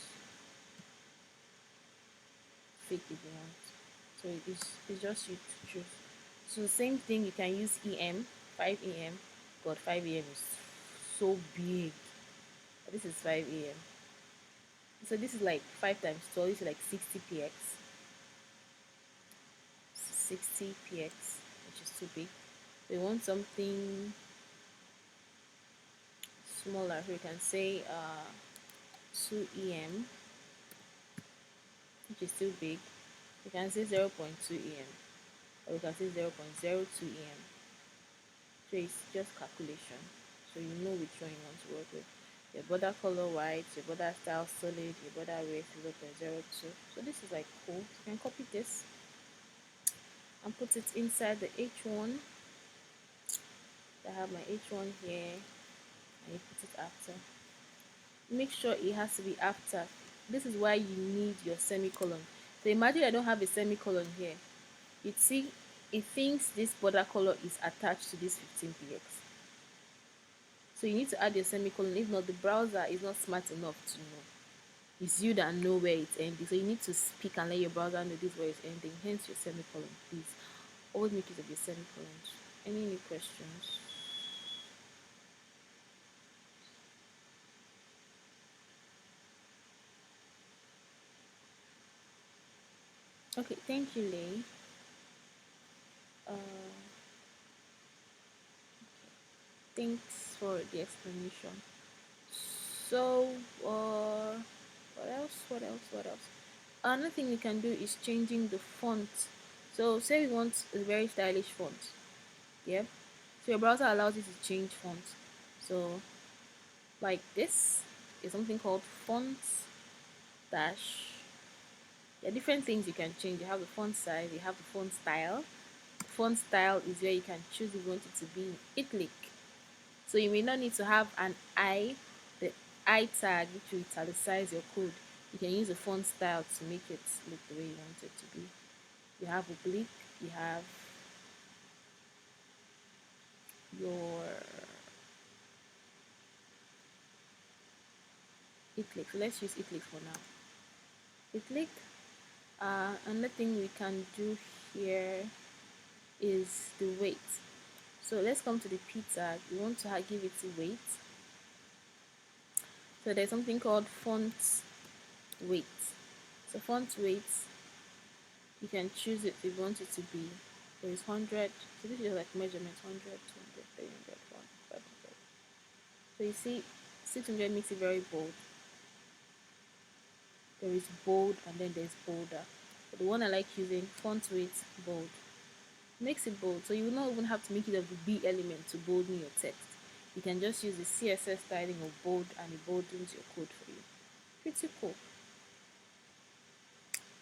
thick if you want. So it's just you to choose. So same thing, you can use EM, 5 EM. God, 5 EM is so big. This is 5 EM. So this is like 5 times 12, this is like 60 px. 60 px, which is too big. We want something smaller. So you can say 2 EM, which is too big. You can say 0.2 EM, or you can say 0.02 EM. So it's just calculation. So you know which one you want to work with. Your border color white, your border style solid, your border width 0.02. So this is like cool. You can copy this and put it inside the H1. I have my H1 here, and you put it after. Make sure it has to be after. This is why you need your semicolon. So imagine I don't have a semicolon here. You see, it thinks this border color is attached to this 15 px. So you need to add your semicolon. If not, the browser is not smart enough to know. It's you that know where it's ending. So you need to speak and let your browser know this where it's ending. Hence your semicolon, please. Always make use of your semicolons. Any new questions? Okay, thank you, Lay. Uh, thanks for the explanation. So, what else? What else? What else? Another thing we can do is changing the font. So, say we want a very stylish font. Yep. So your browser allows you to change font. So, like this is something called fonts dash. There are different things you can change. You have the font size. You have the font style. Font style is where you can choose if you want it to be in italic, So you may not need to have an I, the I tag, which will italicize your code. You can use a font style to make it look the way you want it to be. You have oblique, you have your italic. So let's use italic for now. Italic. Another thing we can do here is the weight. So let's come to the P tag. We want to give it a weight. So there's something called font weight. So font weight, you can choose it if you want it to be. There is 100. So this is like measurements 100, 200, 300, 400, 500. So you see, 600 makes it very bold. There is bold and then there's bolder. But the one I like using, font weight bold, makes it bold. So you will not even have to make it of the B element to bolden your text. You can just use the CSS styling of bold and it boldens your code for you. Pretty cool.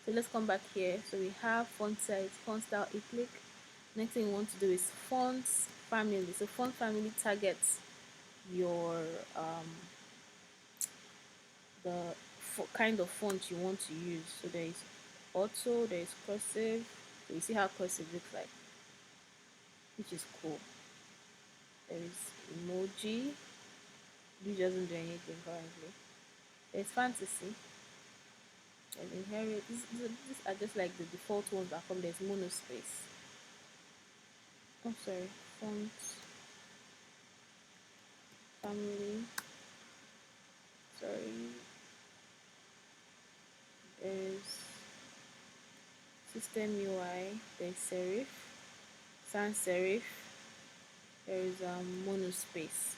So let's come back here. So we have font size, font style, italic. Next thing we want to do is fonts family. So font family targets your the kind of font you want to use. So there is auto, there is cursive. So you see how cursive looks like, which is cool. There is emoji, which doesn't do anything currently. There's fantasy. There's inherit. These are just like the default ones that come. There's monospace. Oh, sorry. Font family. Sorry. There's system UI. There's serif, sans serif. There is monospace.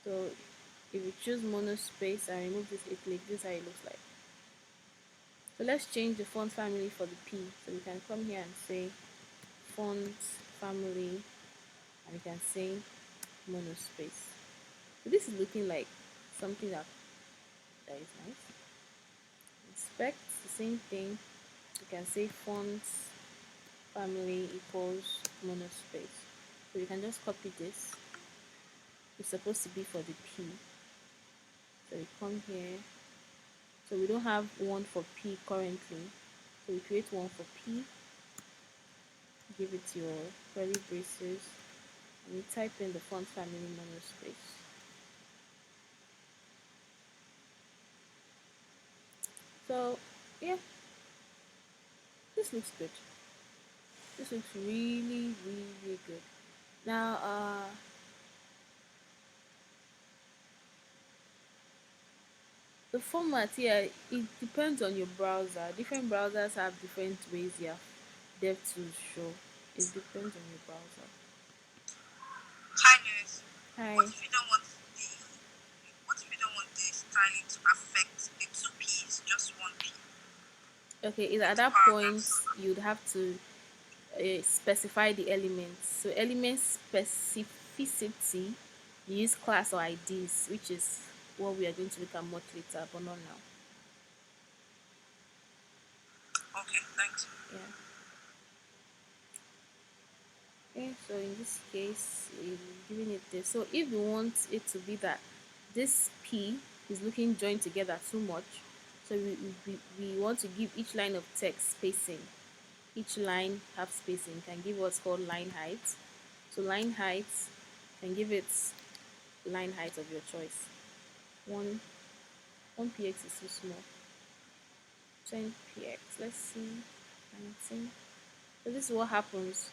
So if you choose monospace and remove this italic, this is how it looks like. So let's change the font family for the P. So we can come here and say font family, and we can say monospace. So this is looking like something that is nice. Inspect, the same thing. You can say font family equals monospace. So you can just copy this. It's supposed to be for the P. So we come here. So we don't have one for P currently. So we create one for P. Give it your curly braces. And you type in the font family monospace. So yeah, this looks good. This looks really, really good. Now, the format here, it depends on your browser. Different browsers have different ways their dev tools show. It depends on your browser. Kindness. What Hi. if you don't want the what if you don't want the styling to affect the two P's, just one P, Okay, is like at the that point paragraphs? you'd have to specify the elements. So element specificity, you use class or IDs, which is what we are going to look at much later, but not now. Okay, thanks. Yeah. Okay, so in this case, we're giving it this. So if we want it to be that this P is looking joined together too much, so we want to give each line of text spacing. Each line have spacing. You can give what's called line height. So line height, can give it line height of your choice. One px is too small. 10 px. Let's see. 19. So this is what happens.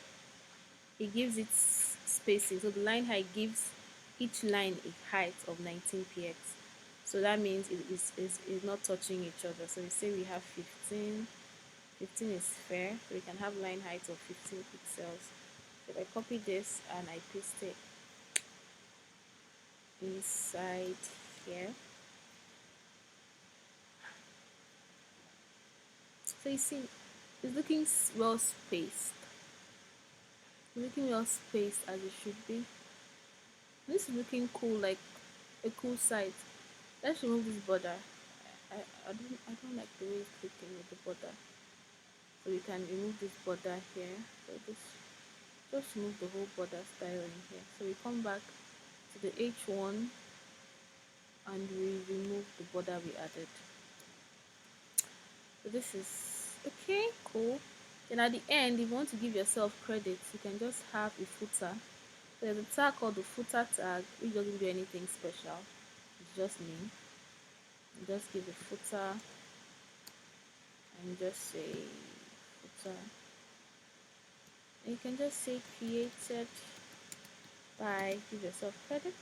It gives it spacing. So the line height gives each line a height of 19 px. So that means it is not touching each other. So we say we have 15. 15 is fair. So we can have line height of 15 pixels. So if I copy this and I paste it inside here. So you see, it's looking well spaced. Looking well spaced as it should be. This is looking cool, like a cool site. Let's remove this border. I don't like the way it's looking with the border. So we can remove this border here. So this just move the whole border style in here. So we come back to the H1 and we remove the border we added. So this is okay, cool. Then at the end, if you want to give yourself credit, you can just have a footer. So there's a tag called the footer tag, which doesn't do anything special. It's just name. You just give a footer and just say footer. And you can just say created by, give yourself credit,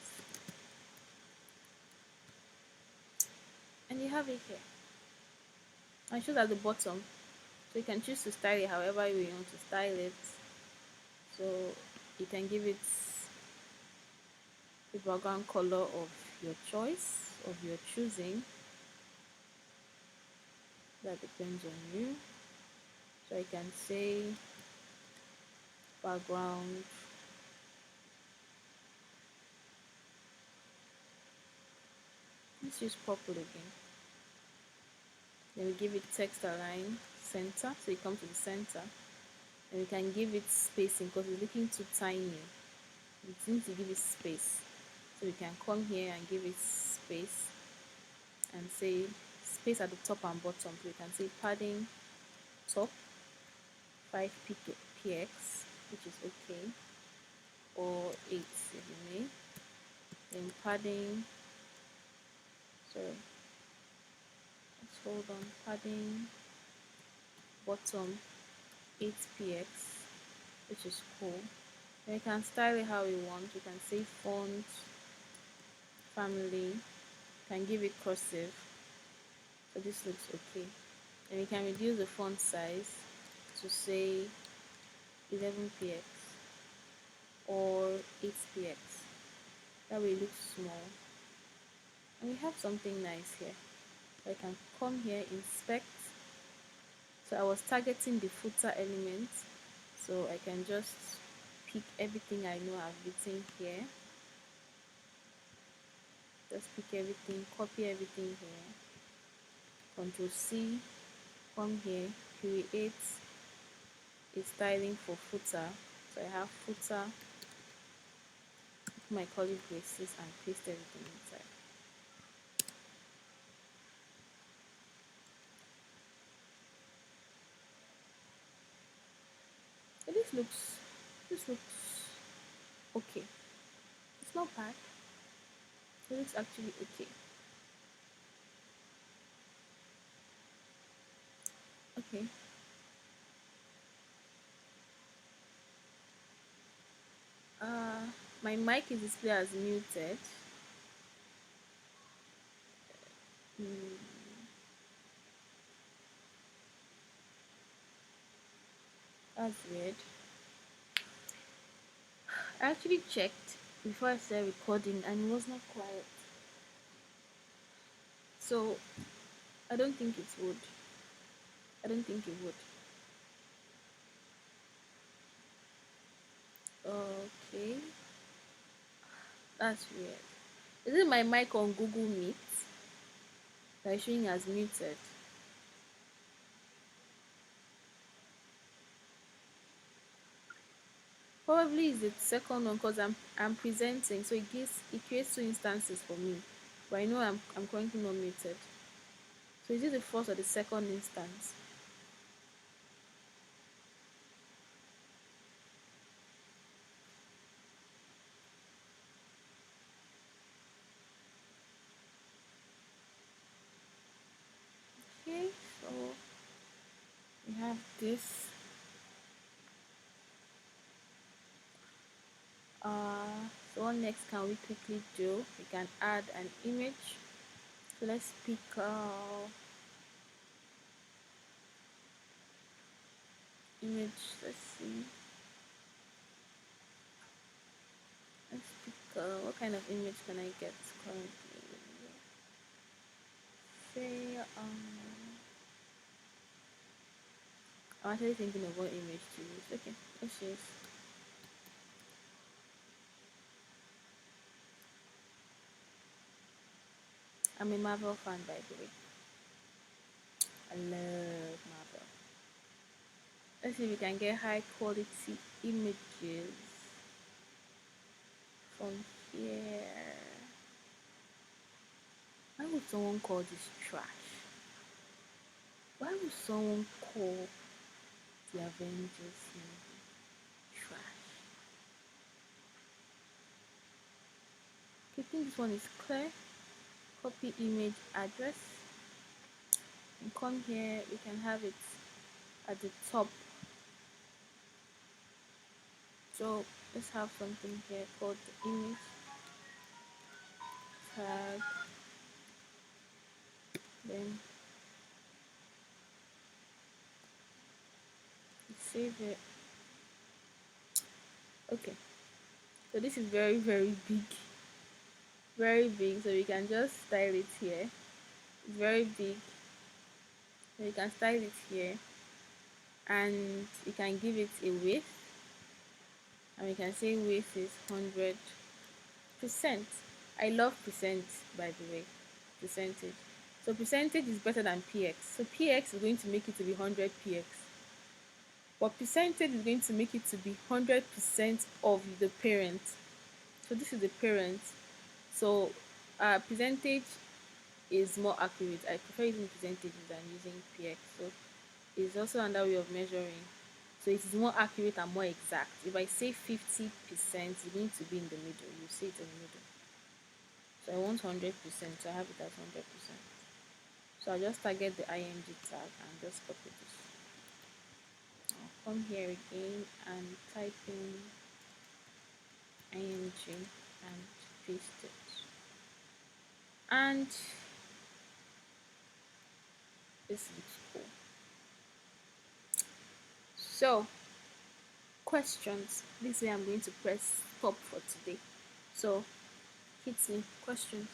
and you have it here. And it shows at the bottom. So you can choose to style it however you want to style it. So you can give it the background color of your choice, of your choosing. That depends on you. So I can say background, let's use purple again. Then we give it text align center, so you come to the center. And we can give it spacing because it's looking too tiny. We need to give it space. So we can come here and give it space and say space at the top and bottom. So we can say padding top 5 px, which is okay, or 8 if you may. Then padding, sorry, let's hold on, padding bottom 8 px, which is cool. Then you can style it how you want. You can say font family, you can give it cursive, so this looks okay. And we can reduce the font size to say 11 px or 8 px. That way it looks small. And we have something nice here. So I can come here, inspect. So I was targeting the footer element. So I can just pick everything I know I've written here. Just pick everything, copy everything here. Control C, come here, create a styling for footer. So I have footer, my curly braces, and paste everything inside. So this looks okay. It's not bad. It looks actually okay. Okay. Uh, my mic is displayed as muted. Mm, that's weird. I actually checked before I started recording and it was not quiet. So I don't think it would. I don't think it would. Okay, that's weird. Is it my mic on Google Meet that is showing as muted? Probably is the second one because I'm presenting, so it creates two instances for me. But I know I'm currently not muted. So is it the first or the second instance? Okay, so we have this. So what next can we quickly do? We can add an image. So let's pick image. Let's see. Let's pick what kind of image can I get currently? Say I'm actually thinking of what image to use. Okay, let's use. I'm a Marvel fan, by the way. I love Marvel. Let's see if we can get high quality images from here. Why would someone call this trash? Why would someone call the Avengers movie trash? Okay, I think this one is clear. Copy image address. And come here, we can have it at the top. So let's have something here called the image tag. Then save it. Okay, so this is very, very big. Very big. So we can just style it here. It's very big. So you can style it here. And you can give it a width. And we can say width is 100%. I love percent, by the way. Percentage. So percentage is better than px. So px is going to make it to be 100 px. But percentage is going to make it to be 100% of the parent. So this is the parent. So percentage is more accurate. I prefer using percentages than using px. So it's also another way of measuring. So it is more accurate and more exact. If I say 50%, it's going to be in the middle. You see it in the middle. So I want 100%. So I have it as 100%. So I'll just target the img tag and just copy this. I'll come here again and type in img and paste it. And this looks cool. So questions. This way I'm going to press stop for today. So hit me. Questions.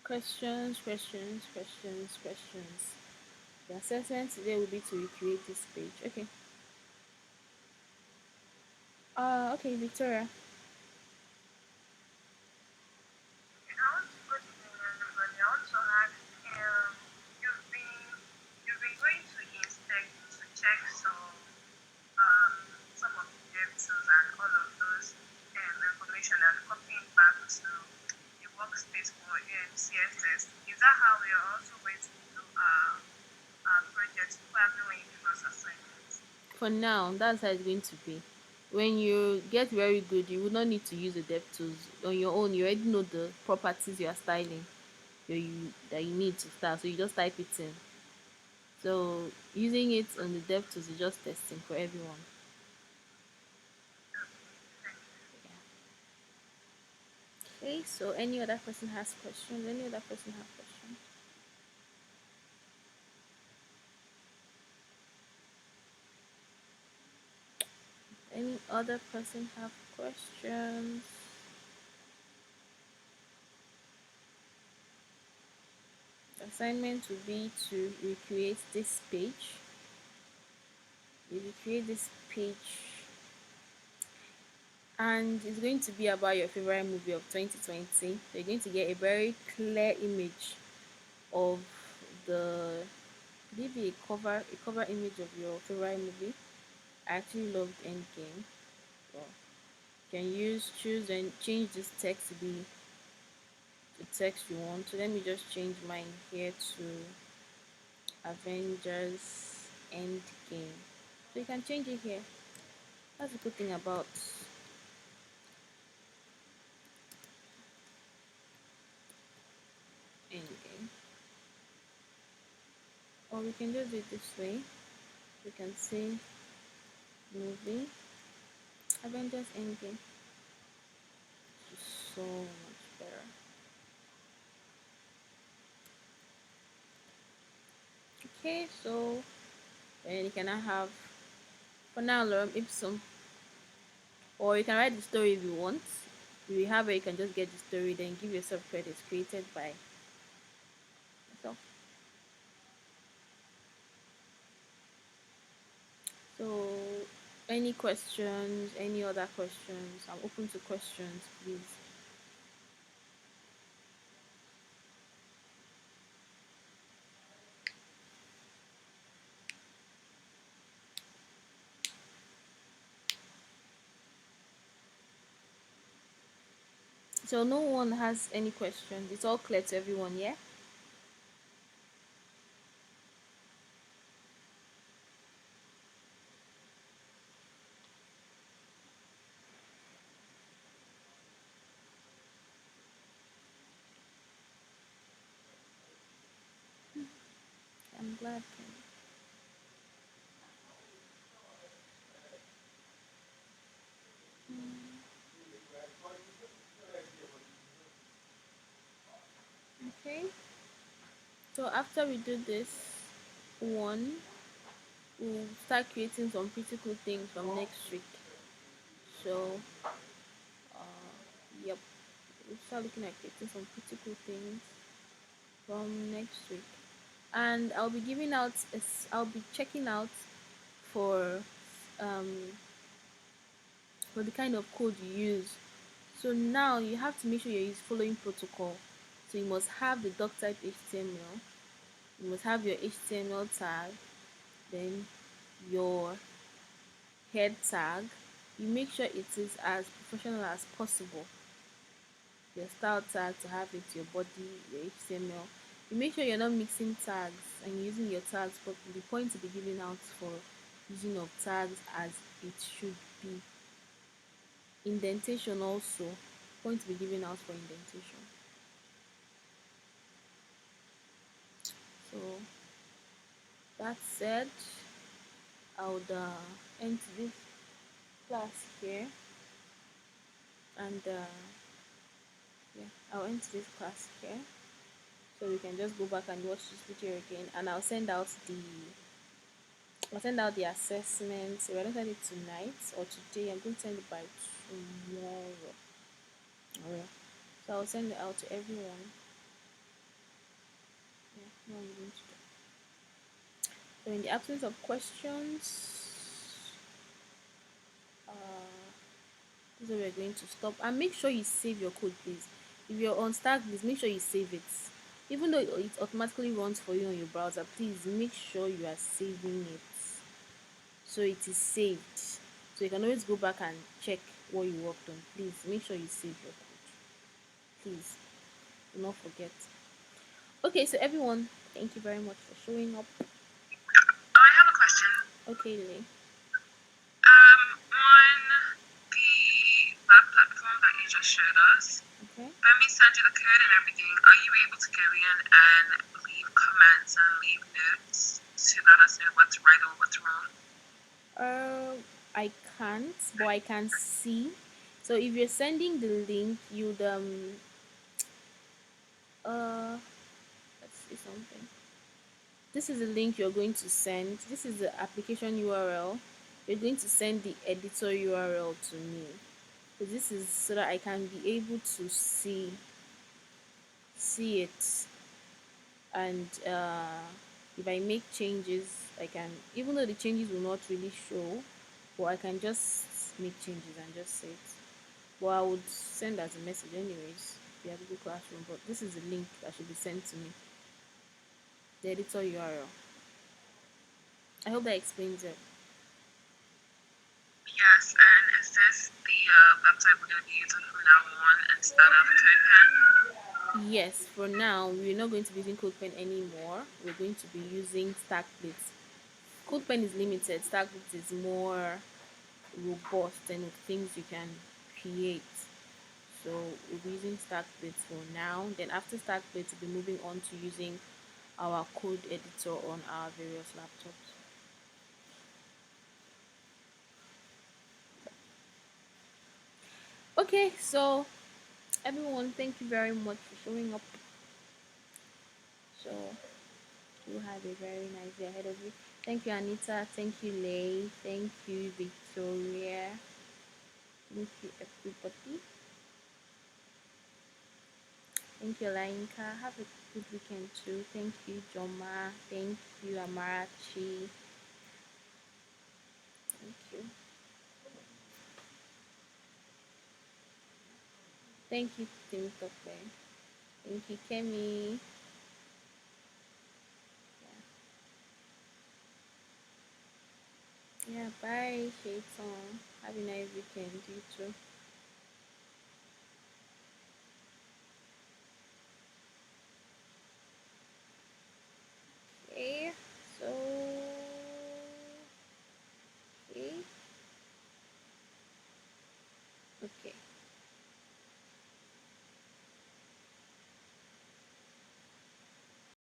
Questions. The assessment today will be to recreate this page. Okay. Okay, Victoria. Okay, I want to go to everybody. I want to ask, you've been you've been going to inspect to check um some of the depths and all of those information and copying back to the workspace for CSS. Is that how we are also going to do our projects probably when you give us assignments? For now, that's how it's going to be. When you get very good, you will not need to use the dev tools on your own. You already know the properties you are styling that you need to start. So you just type it in. So using it on the dev tools is just testing for everyone. Okay, so any other person has questions? Any other person have questions? Any other person have questions? The assignment will be to recreate this page. You recreate this page and it's going to be about your favorite movie of 2020. So you're going to get a very clear image of the maybe a cover image of your favorite movie. I actually loved Endgame. Well, you can choose and change this text to be the text you want. So let me just change mine here to Avengers Endgame. So you can change it here. That's the good thing about Endgame. Or we can just do it this way. We can say movie Avengers Endgame. It's so much better. Okay, so then you can have for now lorem ipsum, or you can write the story if you want. If you have it, you can just get the story, then give yourself credits created by yourself. So, any questions? Any other questions? I'm open to questions, please. So no one has any questions. It's all clear to everyone, yeah? I'm glad. Okay. So after we do this one, we'll start creating some pretty cool things from next week. So, yep, we'll start looking at creating some pretty cool things from next week. And I'll be giving out, I'll be checking out for um for the kind of code you use. So now you have to make sure you're following protocol. So you must have the doc type HTML, you must have your HTML tag, then your head tag. You make sure it is as professional as possible. Your style tag to have it, your body, your HTML. You make sure you're not mixing tags and using your tags properly. The point to be given out for using of tags as it should be. Indentation also, point to be given out for indentation. So that said, I would end this class here, and yeah, I'll end this class here, so we can just go back and watch this video again, and I'll send out the assessment. So I don't send it tonight or today. I'm going to send it by tomorrow. Alright. So I'll send it out to everyone. Yeah, no, I'm going to do. So in the absence of questions, this is where we're going to stop. And make sure you save your code, please. If you're on Stack, please make sure you save it. Even though it automatically runs for you on your browser, please make sure you are saving it so it is saved. So you can always go back and check what you worked on. Please make sure you save your code. Please do not forget. Okay, so everyone, thank you very much for showing up. I have a question. Okay, Lily. On the web platform that you just showed us, Okay. when we send you the code and everything, are you able to go in and leave comments and leave notes to let us know what's right or what's wrong? Uh, I can't, but I can see. So if you're sending the link, you'd uh let's see something. This is the link you're going to send. This is the application URL. You're going to send the editor URL to me. So this is so that I can be able to see it, and if I make changes, I can, even though the changes will not really show, but I can just make changes and just say it. Well, I would send as a message anyways via Google Classroom, but this is the link that should be sent to me, the editor URL. I hope that explains it. Yes, and is this the website we're going to be using from now on instead of CodePen? Yes, for now, we're not going to be using CodePen anymore. We're going to be using StackBlitz. CodePen is limited. StackBlitz is more robust and things you can create. So we'll be using StackBlitz for now. Then after StackBlitz, we'll be moving on to using our code editor on our various laptops. Okay, so everyone, thank you very much for showing up. So you have a very nice day ahead of you. Thank you, Anita. Thank you, Lay. Thank you, Victoria. Thank you, everybody. Thank you, Lainka. Have a good weekend too. Thank you, Joma. Thank you, Amarachi. Thank you. Thank you, Timotokwe. Thank you, Kemi. Yeah, bye, Shaitan. Have a nice weekend, you too.